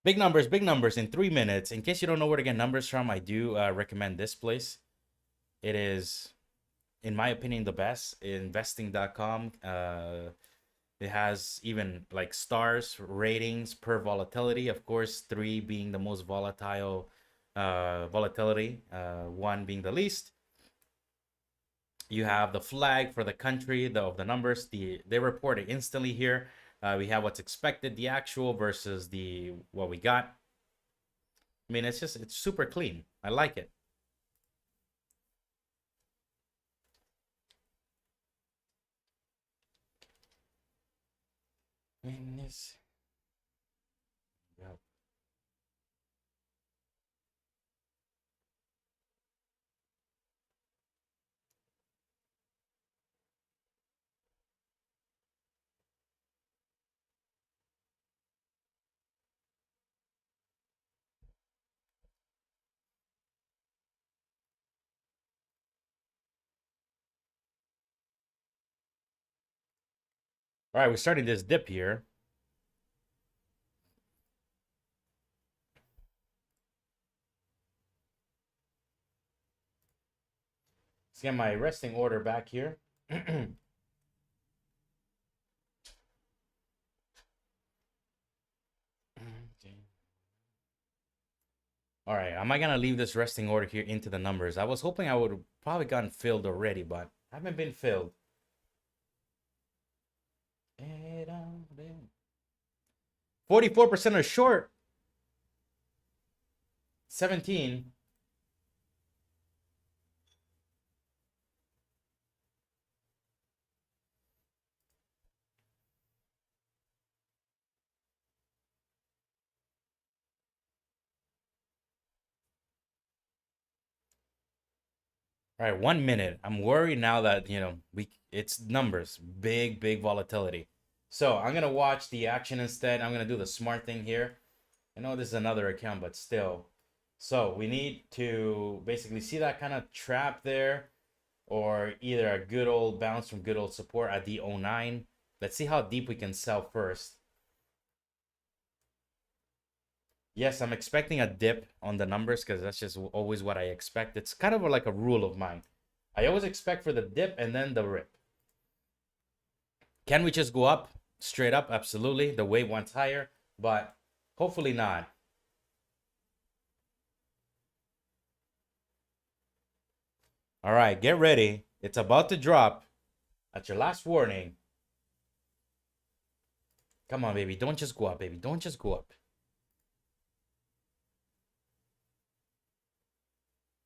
Big numbers in 3 minutes. In case you don't know where to get numbers from, I do recommend this place. It is, in my opinion, the best. Investing.com. It has even like stars ratings per volatility. Of course, 3 being the most volatile volatility, 1 being the least. You have the flag for the country, of the numbers. They report it instantly here. We have what's expected, the actual versus what we got. I mean, it's super clean. I like it. Yep. All right, we're starting this dip here. Let's get my resting order back here. All right, am I gonna leave this resting order here into the numbers? I was hoping I would have probably gotten filled already, but I haven't been filled. 44% are short. 17. All right, 1 minute. I'm worried now that, it's numbers, big volatility. So I'm gonna watch the action instead. I'm gonna do the smart thing here. I know this is another account, but still. So we need to basically see that kind of trap there, or either a good old bounce from good old support at the 09. Let's see how deep we can sell first. Yes, I'm expecting a dip on the numbers because that's just always what I expect. It's kind of like a rule of mine. I always expect for the dip and then the rip. Can we just go up straight up? Absolutely. The wave wants higher, but hopefully not. All right, get ready. It's about to drop. At your last warning. Come on, baby. Don't just go up, baby. Don't just go up.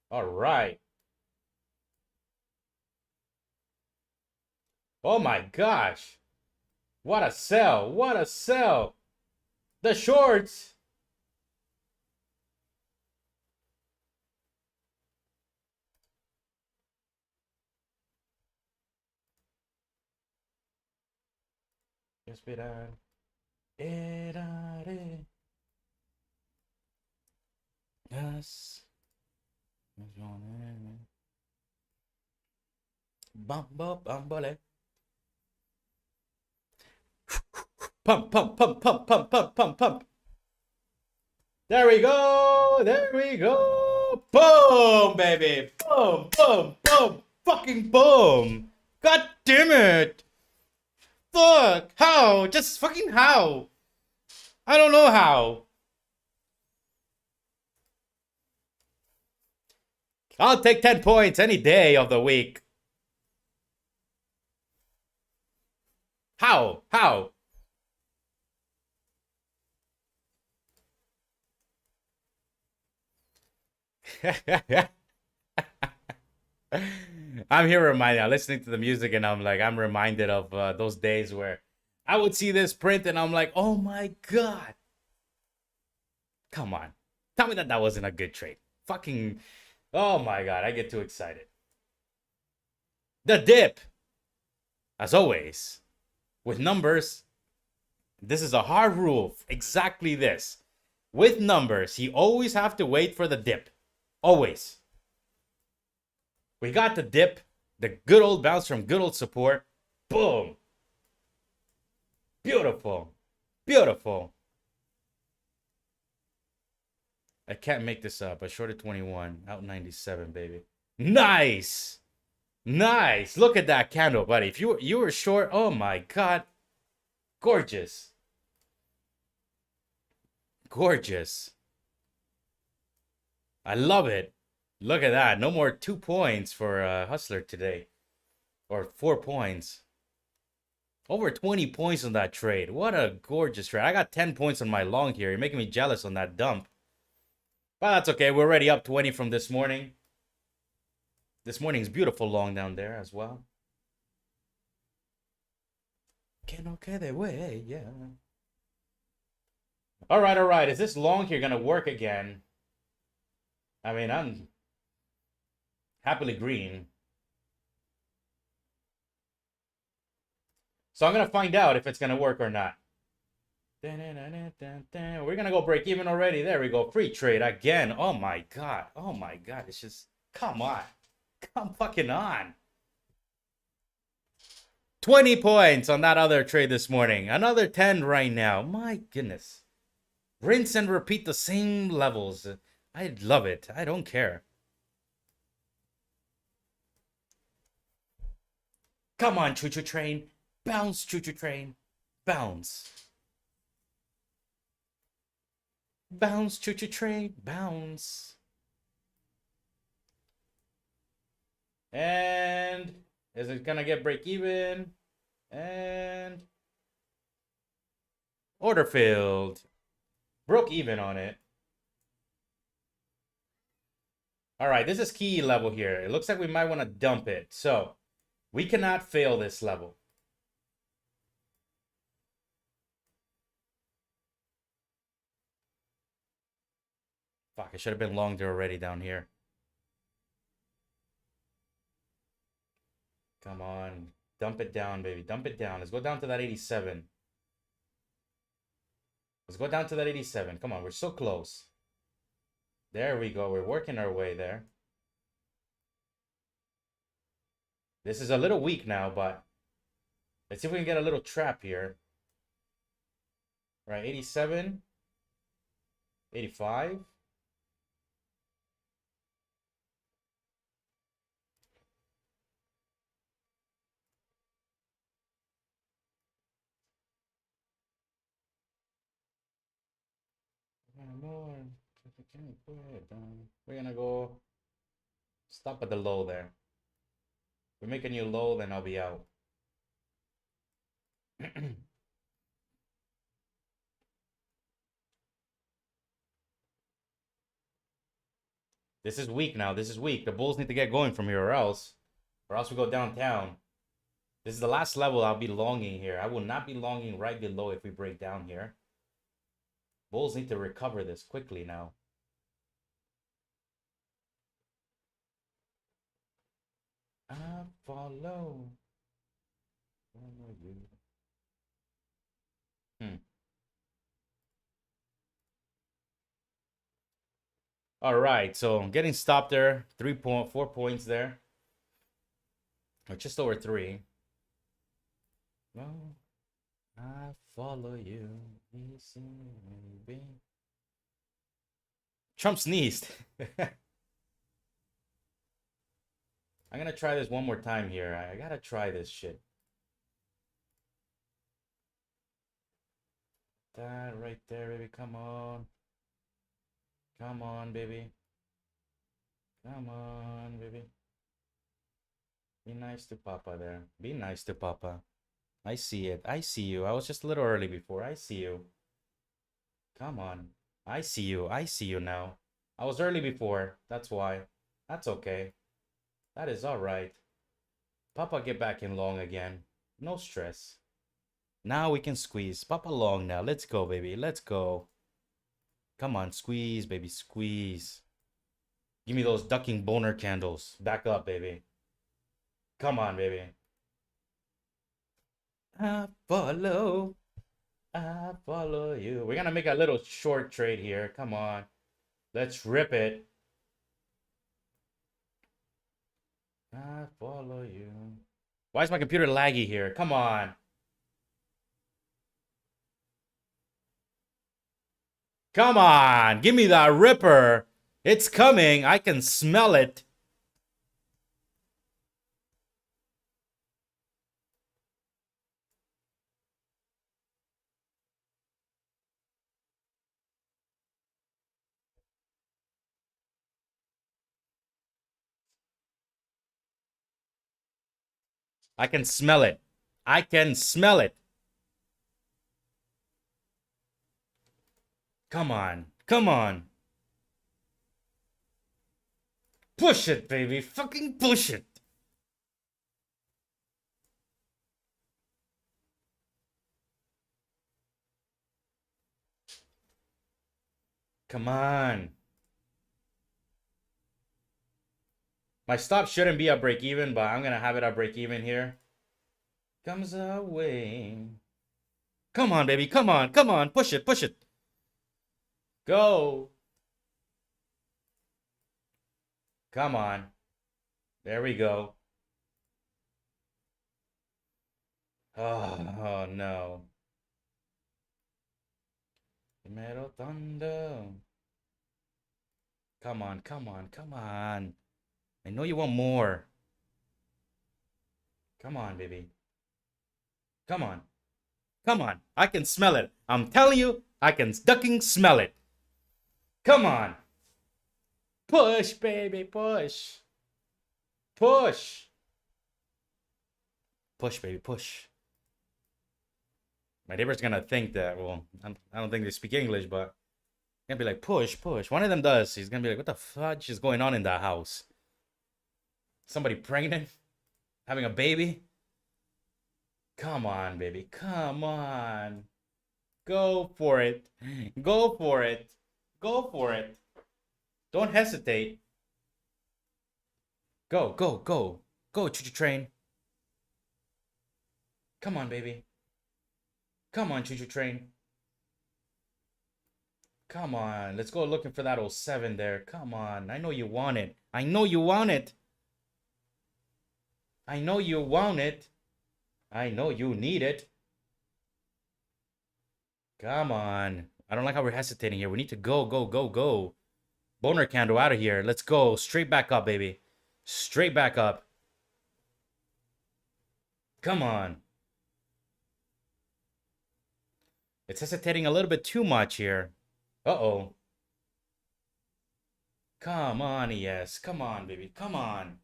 All right. Oh my gosh. What a sell. What a sell. The shorts. Esperar. Esperaré. Yes. Bumbo, bumbole. Pump, pump, pump, pump, pump, pump, pump, pump. There we go. There we go. Boom, baby. Boom, boom, boom. Fucking boom. God damn it. Fuck. How? Just fucking how? I don't know how. I'll take 10 points any day of the week. How? How? I'm here reminded, I'm listening to the music and I'm reminded of those days where I would see this print and I'm like, oh my God. Come on. Tell me that that wasn't a good trade. Fucking, oh my God. I get too excited. The dip. As always, with numbers, this is a hard rule. Exactly this. With numbers, you always have to wait for the dip. Always. We got the dip, the good old bounce from good old support. Boom. Beautiful. Beautiful. I can't make this up. I shorted 21. Out 97, baby. Nice. Nice. Look at that candle, buddy. If you were short, oh my God. Gorgeous. Gorgeous. I love it. Look at that. No more 2 points for Hustler today. Or 4 points. Over 20 points on that trade. What a gorgeous trade. I got 10 points on my long here. You're making me jealous on that dump. But that's okay. We're already up 20 from this morning. This morning's beautiful long down there as well. Que no quede way, yeah. All right. Is this long here going to work again? I mean, I'm happily green. So I'm going to find out if it's going to work or not. We're going to go break even already. There we go. Free trade again. Oh my God. Oh my God. It's just, come on. Come fucking on. 20 points on that other trade this morning. Another 10 right now. My goodness. Rinse and repeat the same levels. I love it. I don't care. Come on, choo-choo train. Bounce, choo-choo train. Bounce. Bounce, choo-choo train. Bounce. And is it gonna get break even? And order filled. Broke even on it. All right, this is key level here. It looks like we might want to dump it. So we cannot fail this level. Fuck, I should have been long there already down here. Come on. Dump it down, baby. Dump it down. Let's go down to that 87. Let's go down to that 87. Come on, we're so close. There we go. We're working our way there. This is a little weak now, but let's see if we can get a little trap here. Right, 87. 85. More. We're gonna go stop at the low there. We make a new low, then I'll be out. This is weak now. This is weak. The Bulls need to get going from here or else we go downtown. This is the last level I'll be longing here. I will not be longing right below if we break down here. Bulls need to recover this quickly now. I follow you. All right, so getting stopped there. 4 points there. Or just over 3. Well, I follow you. Trump sneezed. I'm gonna try this one more time here. I gotta try this shit. That right there, baby. Come on. Come on, baby. Come on, baby. Be nice to Papa there. Be nice to Papa. I see it. I see you. I was just a little early before. I see you. Come on. I see you. I see you now. I was early before. That's why. That's okay. That is alright. Papa get back in long again. No stress. Now we can squeeze. Papa long now. Let's go, baby. Let's go. Come on. Squeeze, baby. Squeeze. Give me those ducking boner candles. Back up, baby. Come on, baby. I follow you. We're gonna make a little short trade here. Come on. Let's rip it. I follow you. Why is my computer laggy here? Come on. Come on. Give me that ripper. It's coming. I can smell it. I can smell it. I can smell it. Come on. Come on. Push it, baby. Fucking push it. Come on. My stop shouldn't be a break even, but I'm going to have it a break even here. Comes away. Come on, baby. Come on. Come on. Push it. Push it. Go. Come on. There we go. Oh no. Metal Thunder. Come on. Come on. Come on. I know you want more. Come on, baby. Come on. Come on. I can smell it. I'm telling you, I can ducking smell it. Come on. Push, baby. Push. Push. Push, baby. Push. My neighbor's gonna think that, well, I don't think they speak English, but gonna be like, push, push. One of them does. He's gonna be like, what the fudge is going on in that house? Somebody pregnant? Having a baby? Come on, baby. Come on. Go for it. Go for it. Go for it. Don't hesitate. Go, go, go. Go, choo-choo train. Come on, baby. Come on, choo-choo train. Come on. Let's go looking for that 07 there. Come on. I know you want it. I know you want it. I know you want it. I know you need it. Come on. I don't like how we're hesitating here. We need to go, go, go, go. Boner candle out of here. Let's go. Straight back up, baby. Straight back up. Come on. It's hesitating a little bit too much here. Uh-oh. Come on, yes. Come on, baby. Come on.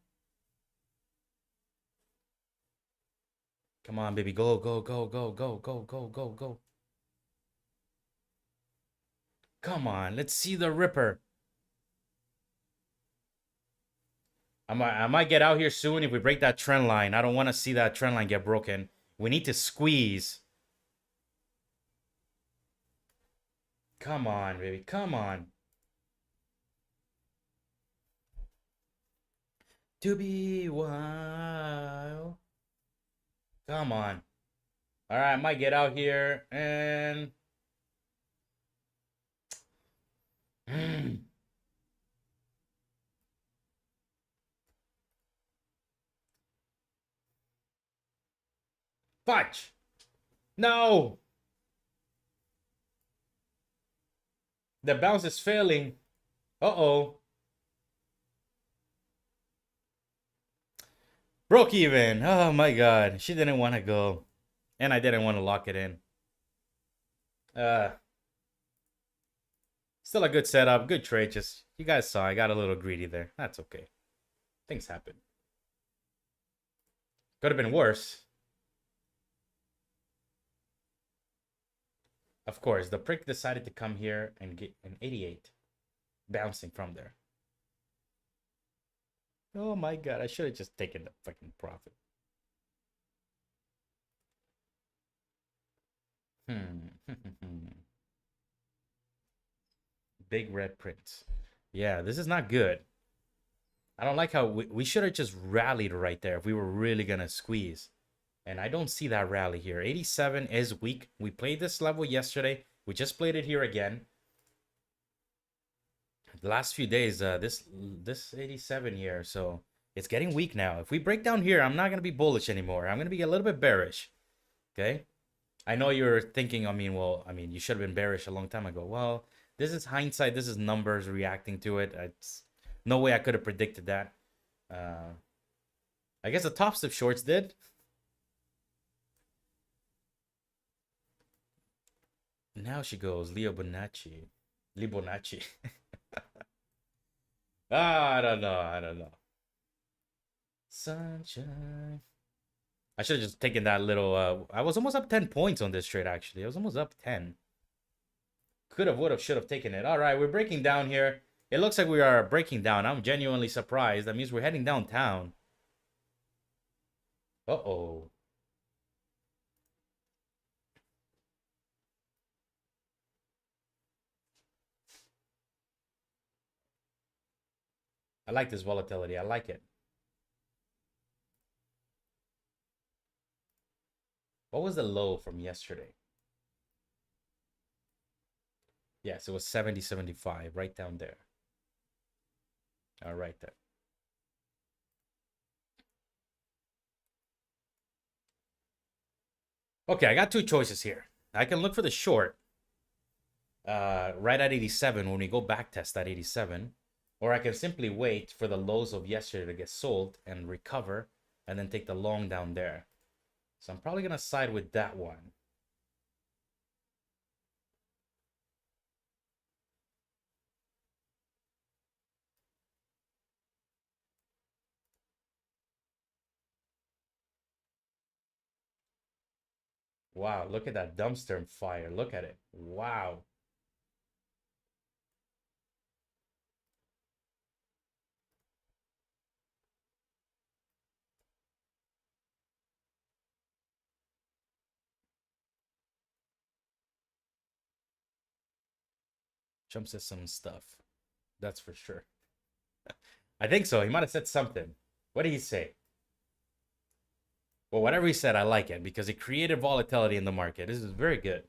Come on, baby. Go, go, go, go, go, go, go, go, go. Come on. Let's see the Ripper. I might get out here soon if we break that trend line. I don't want to see that trend line get broken. We need to squeeze. Come on, baby. Come on. To be wild. Come on. All right, I might get out here and fudge. No, the bounce is failing. Uh-oh. Broke even. Oh my god. She didn't want to go. And I didn't want to lock it in. Uh Still a good setup, good trade. Just you guys saw I got a little greedy there. That's okay. Things happen. Could have been worse. Of course, the prick decided to come here and get an 88. Bouncing from there. Oh my god, I should have just taken the fucking profit. Big red prints. Yeah, this is not good. I don't like how we should have just rallied right there if we were really gonna squeeze. And I don't see that rally here. 87 is weak. We played this level yesterday. We just played it here again. The last few days, this 87 here, so it's getting weak now. If we break down here, I'm not gonna be bullish anymore. I'm gonna be a little bit bearish. Okay. I know you're thinking, you should have been bearish a long time ago. Well, this is hindsight. This is numbers reacting to it. It's no way I could have predicted that. I guess the top step shorts did. Now she goes Leo Bonacci. Libonacci. I don't know. I don't know. Sunshine. I should have just taken that little. I was almost up 10 points on this trade, actually. I was almost up 10. Could have, would have, should have taken it. All right, we're breaking down here. It looks like we are breaking down. I'm genuinely surprised. That means we're heading downtown. Uh-oh. I like this volatility. I like it. What was the low from yesterday? Yes, it was 70, 75, right down there. All right there. Okay, I got two choices here. I can look for the short right at 87 when we go back test at 87. Or I can simply wait for the lows of yesterday to get sold and recover and then take the long down there. So I'm probably going to side with that one. Wow, look at that dumpster fire. Look at it. Wow. Trump says some stuff. That's for sure. I think so. He might have said something. What did he say? Well, whatever he said, I like it because it created volatility in the market. This is very good.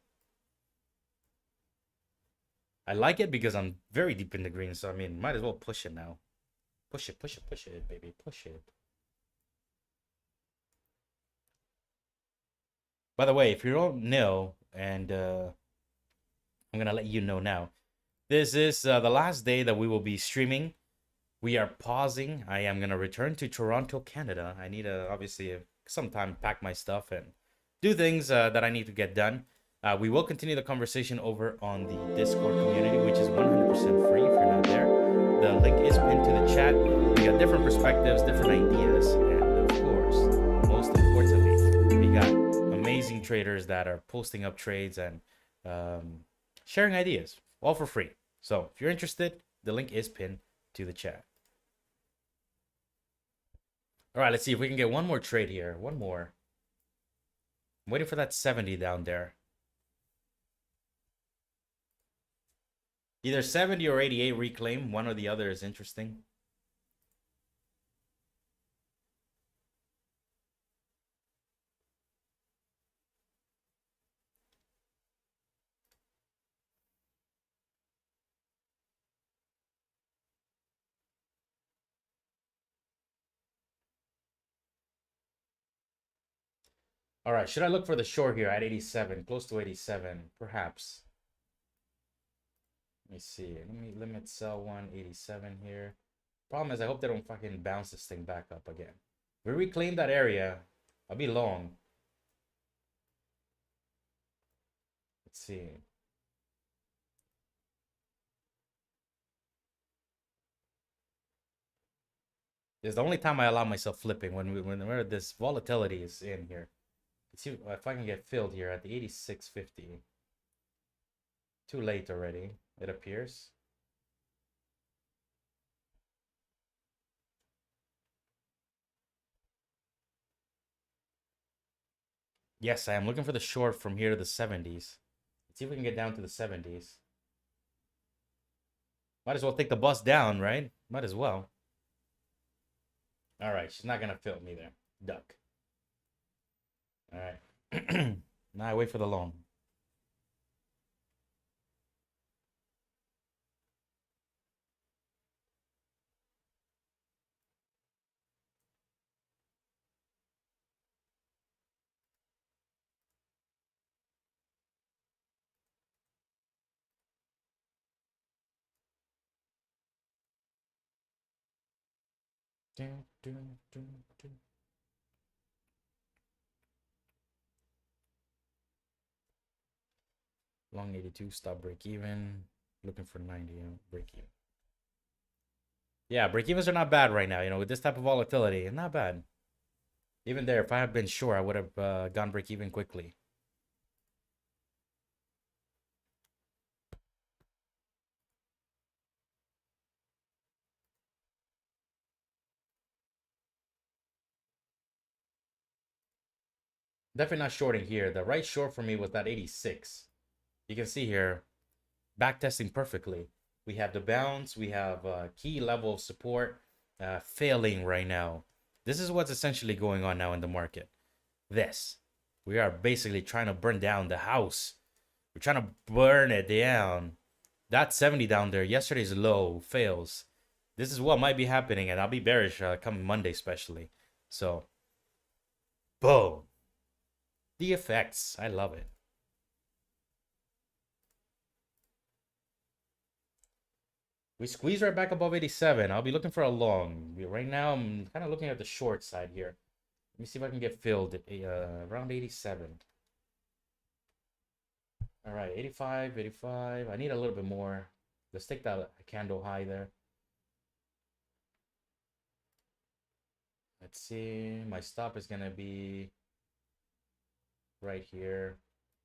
I like it because I'm very deep in the green. So, I mean, might as well push it now. Push it, push it, push it, baby. Push it. By the way, if you don't know, and I'm going to let you know now, this is the last day that we will be streaming. We are pausing. I am going to return to Toronto, Canada. I need to, obviously, some time to pack my stuff and do things that I need to get done. We will continue the conversation over on the Discord community, which is 100% free if you're not there. The link is pinned to the chat. We got different perspectives, different ideas, and of course, most importantly, we got amazing traders that are posting up trades and sharing ideas, all for free. So if you're interested, the link is pinned to the chat. All right, let's see if we can get one more trade here. One more. I'm waiting for that 70 down there. Either 70 or 88 reclaim. One or the other is interesting. All right, should I look for the short here at 87? Close to 87, perhaps. Let me see. Let me limit sell 187 here. Problem is, I hope they don't fucking bounce this thing back up again. We reclaim that area. I'll be long. Let's see. This is the only time I allow myself flipping whenever this volatility is in here. Let's see if I can get filled here at the 86.50. Too late already, it appears. Yes, I am looking for the short from here to the 70s. Let's see if we can get down to the 70s. Might as well take the bus down, right? Might as well. All right, she's not gonna fill me there. Duck. All right. Now I wait for the long. Dun, dun, dun, dun. Long 82, stop break even. Looking for 90, break even. Yeah, break evens are not bad right now. With this type of volatility, not bad. Even there, if I had been sure, I would have gone break even quickly. Definitely not shorting here. The right short for me was that 86. You can see here, back testing perfectly. We have the bounce. We have a key level of support failing right now. This is what's essentially going on now in the market. We are basically trying to burn down the house. We're trying to burn it down. That 70 down there, yesterday's low, fails. This is what might be happening, and I'll be bearish coming Monday especially. So, boom. The effects. I love it. We squeeze right back above 87. I'll be looking for a long. Right now, I'm kind of looking at the short side here. Let me see if I can get filled around 87. All right, 85, 85. I need a little bit more. Let's take that candle high there. Let's see. My stop is going to be right here.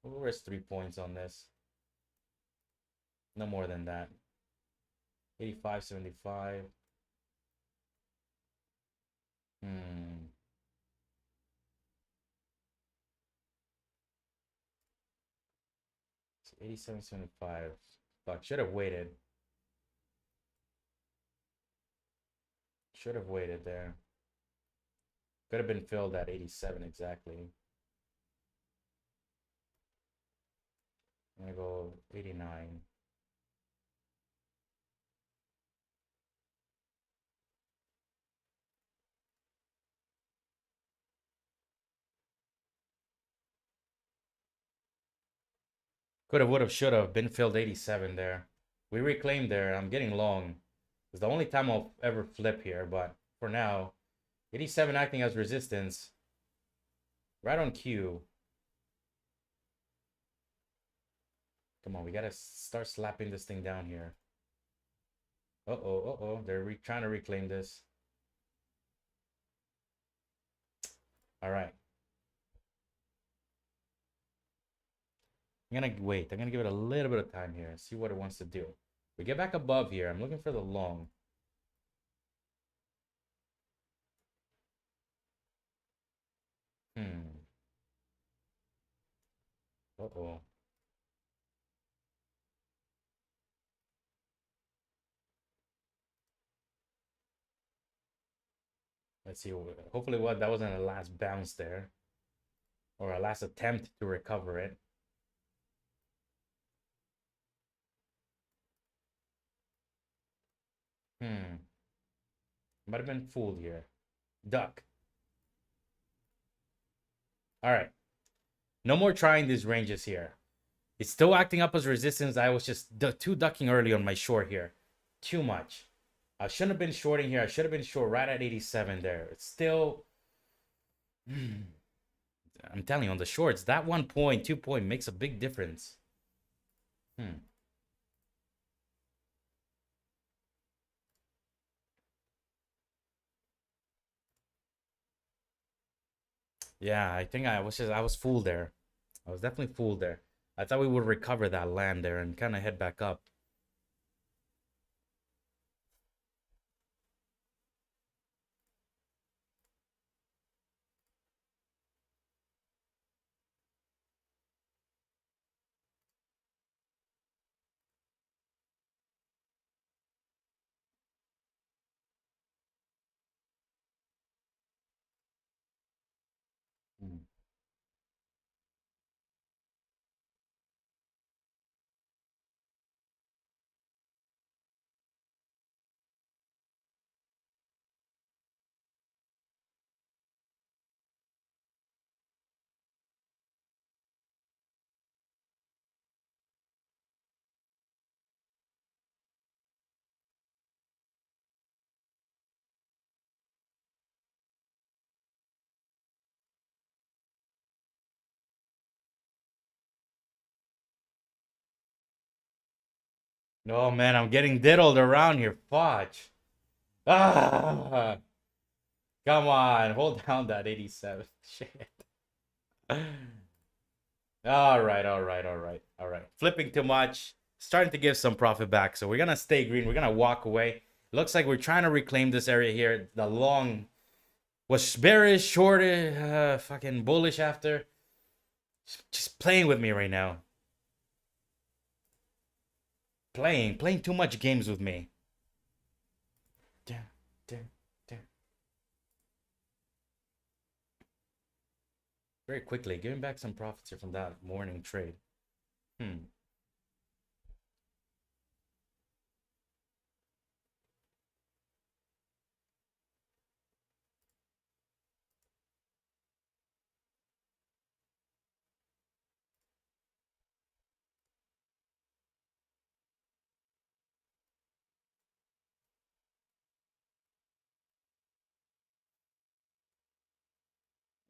We'll risk 3 points on this. No more than that. 85, 75. 87, 75. Fuck, should have waited. Should have waited there. Could have been filled at 87 exactly. I'm gonna go 89. Could have, would have, should have been filled 87 there. We reclaimed there. I'm getting long. It's the only time I'll ever flip here, but for now, 87 acting as resistance. Right on cue. Come on, we gotta start slapping this thing down here. Uh-oh. They're trying to reclaim this. All right. I'm gonna wait. I'm gonna give it a little bit of time here. See what it wants to do. We get back above here. I'm looking for the long. Hmm. Uh-oh. Let's see. Hopefully, what that wasn't a last bounce there or a last attempt to recover it. Hmm. Might have been fooled here. Duck. All right. No more trying these ranges here. It's still acting up as resistance. I was just too ducking early on my short here. Too much. I shouldn't have been shorting here. I should have been short right at 87 there. It's still. I'm telling you, on the shorts, that 1 point, 2 point makes a big difference. Hmm. Yeah, I think I was fooled there. I was definitely fooled there. I thought we would recover that land there and kind of head back up. Hmm. Oh man, I'm getting diddled around here. Fudge. Ah, come on, hold down that 87. Shit. All right, all right, all right, all right. Flipping too much, starting to give some profit back. So we're gonna stay green. We're gonna walk away. Looks like we're trying to reclaim this area here. The long was bearish, short, fucking bullish after. Just playing with me right now. Playing too much games with me. Damn, damn, damn. Very quickly, giving back some profits here from that morning trade. Hmm.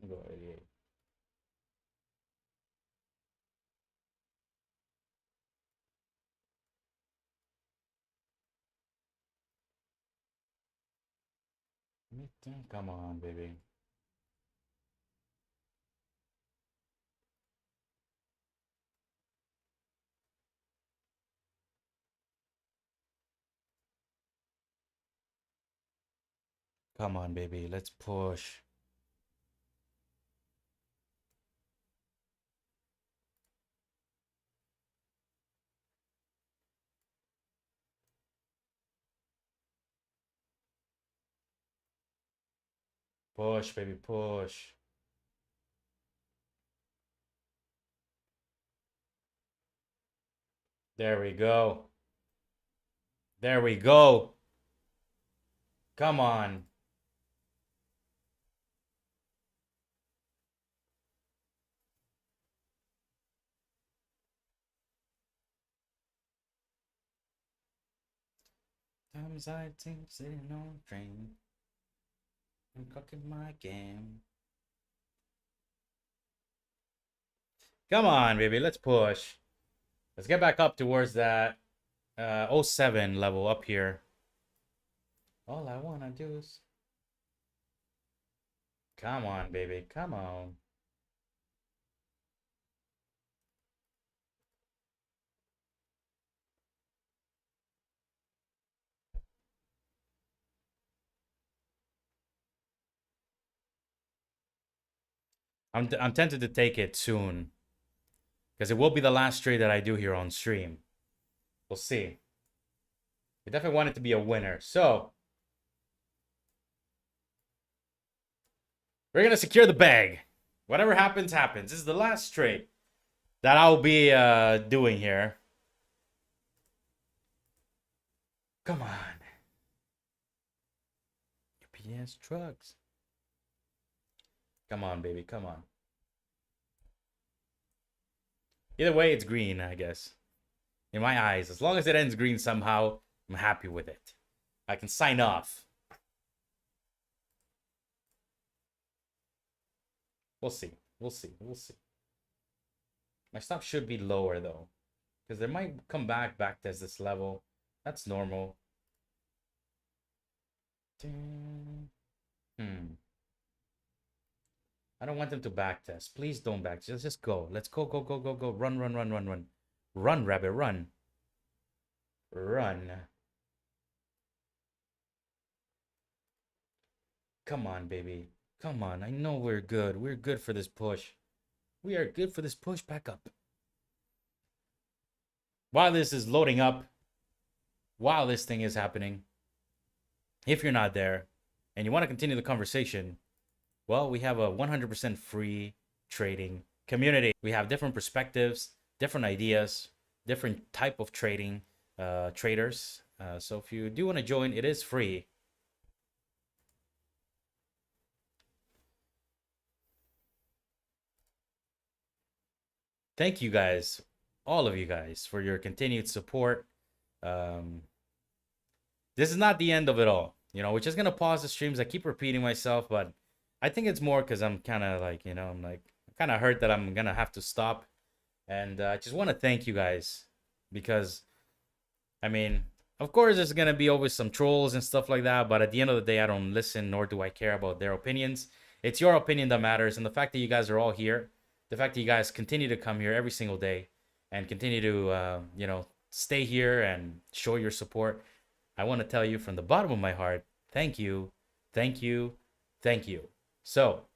Go 88. Come on, baby. Come on, baby. Let's push. Push, baby, push. There we go. There we go. Come on. Times I think sitting on train. I'm cooking my game. Come on, baby. Let's push. Let's get back up towards that oh 07 level up here. All I want to do is... Come on, baby. Come on. I'm tempted to take it soon because it will be the last trade that I do here on stream. We'll see. I definitely want it to be a winner. So we're gonna secure the bag. Whatever happens, happens. This is the last trade that I'll be doing here. Come on. UPS trucks. Come on, baby. Come on. Either way, it's green, I guess. In my eyes, as long as it ends green somehow, I'm happy with it. I can sign off. We'll see. We'll see. We'll see. My stop should be lower, though. Because they might come back test this level. That's normal. I don't want them to back test. Please don't back. Just go. Let's go, go, go, go, go. Run, run, run, run, run. Run, rabbit, run. Run. Come on, baby. Come on. I know we're good. We're good for this push. We are good for this push. Back up. While this is loading up, while this thing is happening, if you're not there and you want to continue the conversation, well, we have a 100% free trading community. We have different perspectives, different ideas, different type of trading traders. So if you do want to join, it is free. Thank you guys, all of you guys, for your continued support. This is not the end of it all. You know, we're just gonna pause the streams. I keep repeating myself, but I think it's more because I'm kind of like, you know, I'm kind of hurt that I'm gonna have to stop. And I just want to thank you guys because, I mean, of course, there's gonna be always some trolls and stuff like that. But at the end of the day, I don't listen, nor do I care about their opinions. It's your opinion that matters, and the fact that you guys are all here, the fact that you guys continue to come here every single day and continue to, you know, stay here and show your support. I want to tell you from the bottom of my heart, thank you, thank you, thank you. So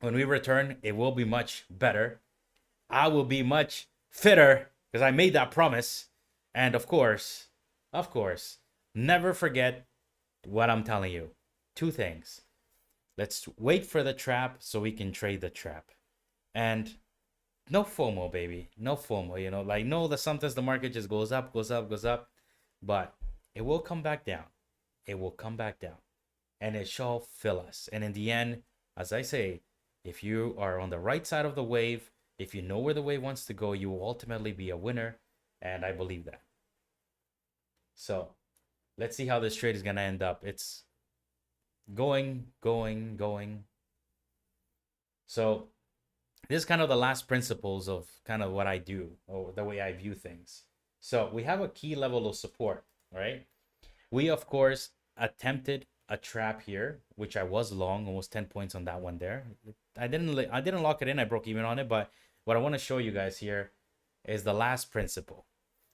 when we return, it will be much better. I will be much fitter because I made that promise. And of course, never forget what I'm telling you. Two things. Let's wait for the trap so we can trade the trap. And no FOMO, baby. No FOMO, you know, like know that sometimes the market just goes up, goes up, goes up, but it will come back down. It will come back down and it shall fill us. And in the end, as I say, if you are on the right side of the wave, if you know where the wave wants to go, you will ultimately be a winner. And I believe that. So let's see how this trade is going to end up. It's going. So this is kind of the last principles of kind of what I do or the way I view things. So we have a key level of support, right? We, of course, attempted a trap here, which I was long, almost 10 points on that one there. I didn't lock it in. I broke even on it. But what I want to show you guys here is the last principle.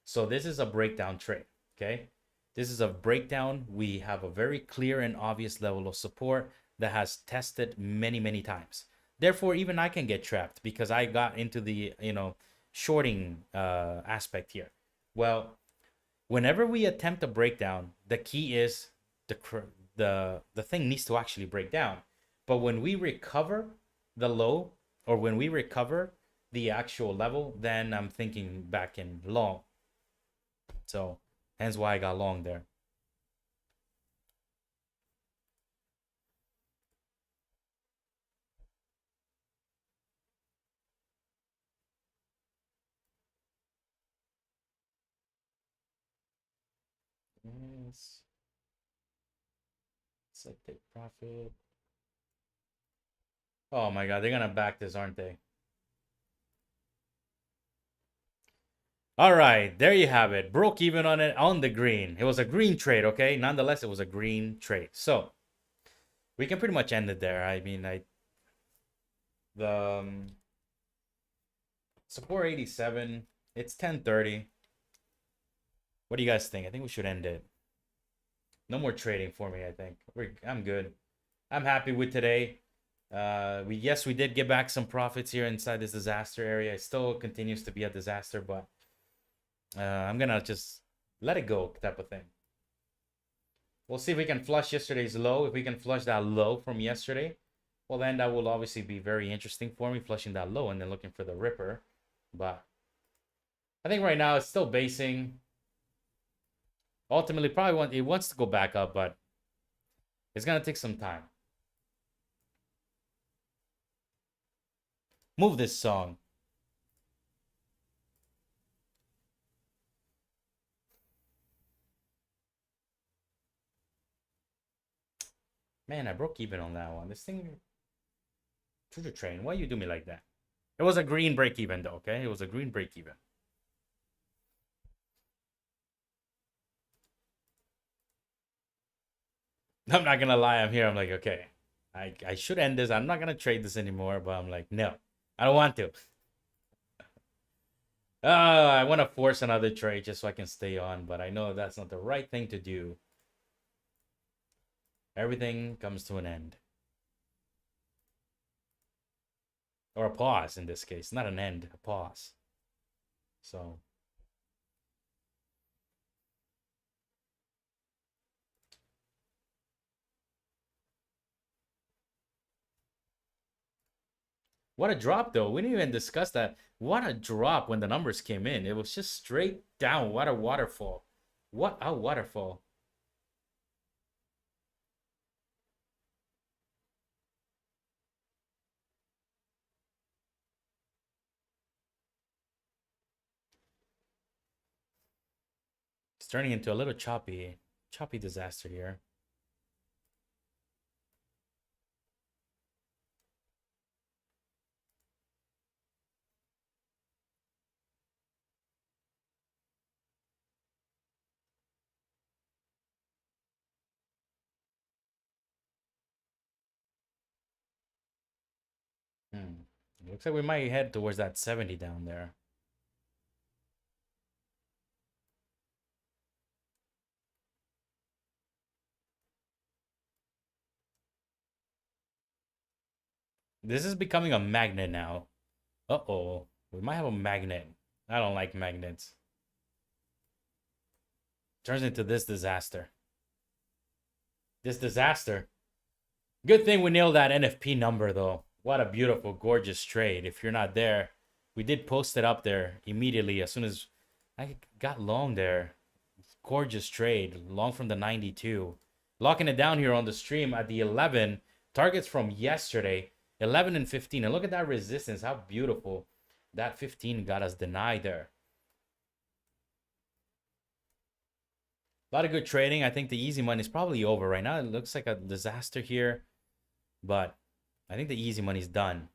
So this is a breakdown trade, okay? This is a breakdown. We have a very clear and obvious level of support that has tested many, many times. Therefore, even I can get trapped because I got into the, you know, shorting aspect here. Well, whenever we attempt a breakdown, the key is the thing needs to actually break down. But when we recover the low or when we recover the actual level, then I'm thinking back in long. So hence why I got long there. Yes. Set take profit. Oh my god, they're gonna back this, aren't they? All right, there you have it. Broke even on it on the green. It was a green trade, okay? Nonetheless, it was a green trade. So we can pretty much end it there. I mean, the support 87. It's 10:30. What do you guys think? I think we should end it. No more trading for me. I think I'm good. I'm happy with today. We did get back some profits here inside this disaster area. It still continues to be a disaster, but I'm gonna just let it go, type of thing. We'll see if we can flush yesterday's low. If we can flush that low from yesterday, well, then that will obviously be very interesting for me, flushing that low and then looking for the ripper. But I think right now it's still basing. Ultimately, probably it wants to go back up, but it's gonna take some time. Move this song. Man, I broke even on that one. This thing, through the train. Why you do me like that? It was a green break even though, okay? It was a green break even. I'm not gonna lie, I'm here. I'm like, okay, I should end this. I'm not gonna trade this anymore, but I'm like, no, I don't want to. I want to force another trade just so I can stay on, but I know that's not the right thing to do. Everything comes to an end. Or a pause in this case, not an end, a pause. So what a drop, though. We didn't even discuss that. What a drop when the numbers came in. It was just straight down. What a waterfall. What a waterfall. It's turning into a little choppy disaster here. Looks like we might head towards that 70 down there. This is becoming a magnet now. Uh-oh. We might have a magnet. I don't like magnets. Turns into this disaster. This disaster. Good thing we nailed that NFP number, though. What a beautiful, gorgeous trade. If you're not there, we did post it up there immediately as soon as I got long there. Gorgeous trade. Long from the 92. Locking it down here on the stream at the 11. Targets from yesterday. 11 and 15. And look at that resistance. How beautiful. That 15 got us denied there. A lot of good trading. I think the easy money is probably over right now. It looks like a disaster here. But I think the easy money's done.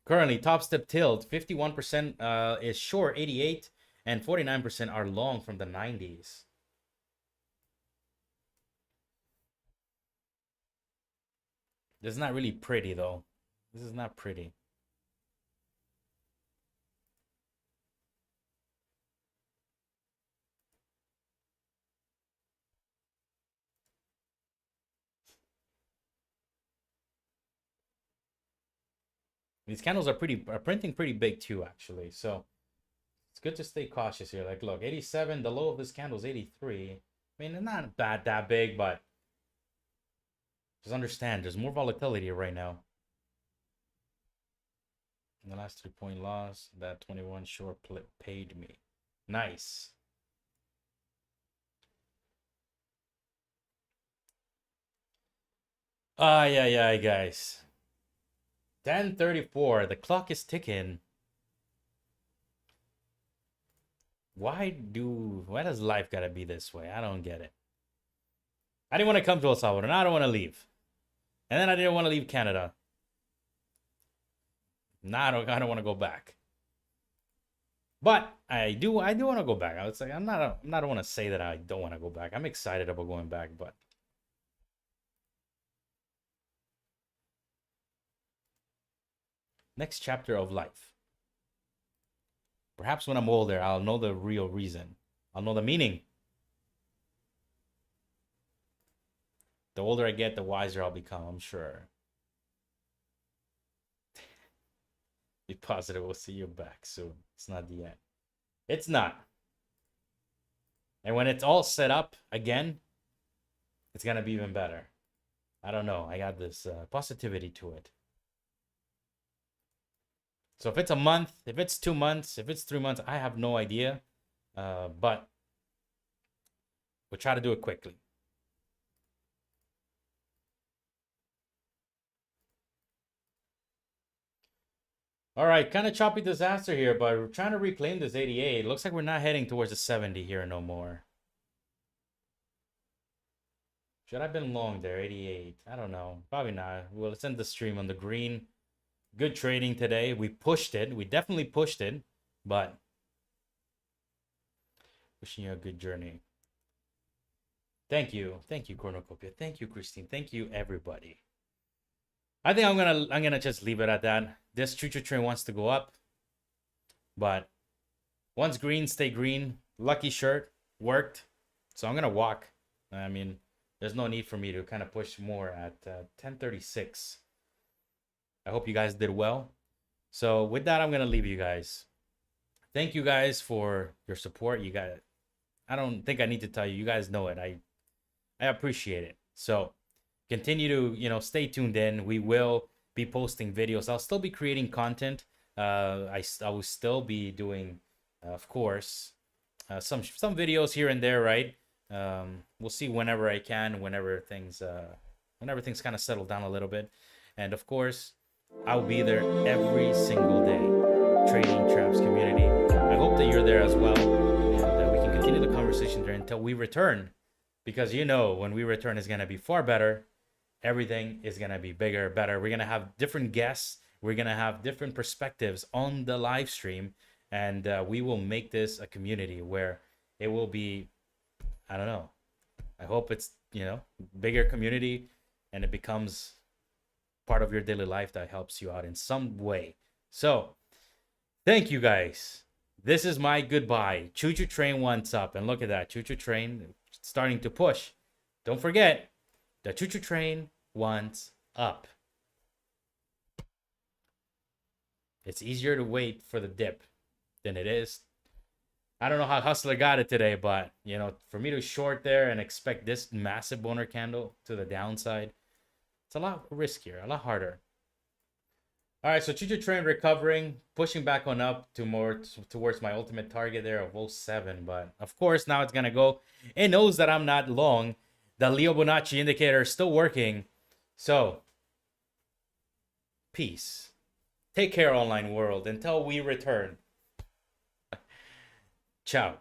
Currently, top step tilt. 51% is short, 88. And 49% are long from the 90s. This is not really pretty, though. This is not pretty. These candles are printing pretty big too, actually. So it's good to stay cautious here. Like, look, 87. The low of this candle is 83. I mean, it's not that big, but just understand there's more volatility right now. In the last 3-point loss, that 21 short paid me. Nice. Yeah, guys. 10:34. The clock is ticking. Why does life gotta be this way? I don't get it. I didn't want to come to El Salvador, and I don't want to leave. And then I didn't want to leave Canada. Now I don't want to go back. But I do want to go back. I would say I don't want to say that I don't want to go back. I'm excited about going back, but next chapter of life. Perhaps when I'm older, I'll know the real reason. I'll know the meaning. The older I get, the wiser I'll become, I'm sure. Be positive. We'll see you back soon. It's not the end. It's not. And when it's all set up again, it's gonna be even better. I don't know. I got this positivity to it. So if it's a month, if it's 2 months, if it's 3 months, I have no idea. But we'll try to do it quickly. All right, kind of choppy disaster here, but we're trying to reclaim this 88. Looks like we're not heading towards the 70 here no more. Should I have been long there? 88. I don't know. Probably not. Well, let's end the stream on the green. Good trading today. We pushed it. We definitely pushed it, but wishing you a good journey. Thank you. Thank you, Cornucopia. Thank you, Christine. Thank you, everybody. I think I'm gonna just leave it at that. This choo-choo train wants to go up, but once green, stay green. Lucky shirt worked, so I'm gonna walk. I mean, there's no need for me to kind of push more at 10:36. I hope you guys did well. So with that, I'm gonna leave you guys. Thank you guys for your support. You guys, I don't think I need to tell you. You guys know it. I appreciate it. So continue to stay tuned in. We will be posting videos. I'll still be creating content. I will still be doing, of course, some videos here and there, right? We'll see whenever I can, whenever things kind of settle down a little bit, and of course, I'll be there every single day. Trading Traps community. I hope that you're there as well, and we can continue the conversation there until we return, because when we return is gonna be far better. Everything is going to be bigger, better. We're going to have different guests. We're going to have different perspectives on the live stream. And we will make this a community where it will be, I don't know. I hope it's, bigger community and it becomes part of your daily life that helps you out in some way. So thank you guys. This is my goodbye. Choo-choo train wants up. And look at that. Choo-choo train starting to push. Don't forget. The choo-choo train wants up. It's easier to wait for the dip than it is. I don't know how Hustler got it today, but, for me to short there and expect this massive boner candle to the downside, it's a lot riskier, a lot harder. All right, so choo-choo train recovering, pushing back on up to more towards my ultimate target there of 07. But, of course, now it's going to go. It knows that I'm not long. The Leo Bonacci indicator is still working. So, peace. Take care, online world, until we return. Ciao.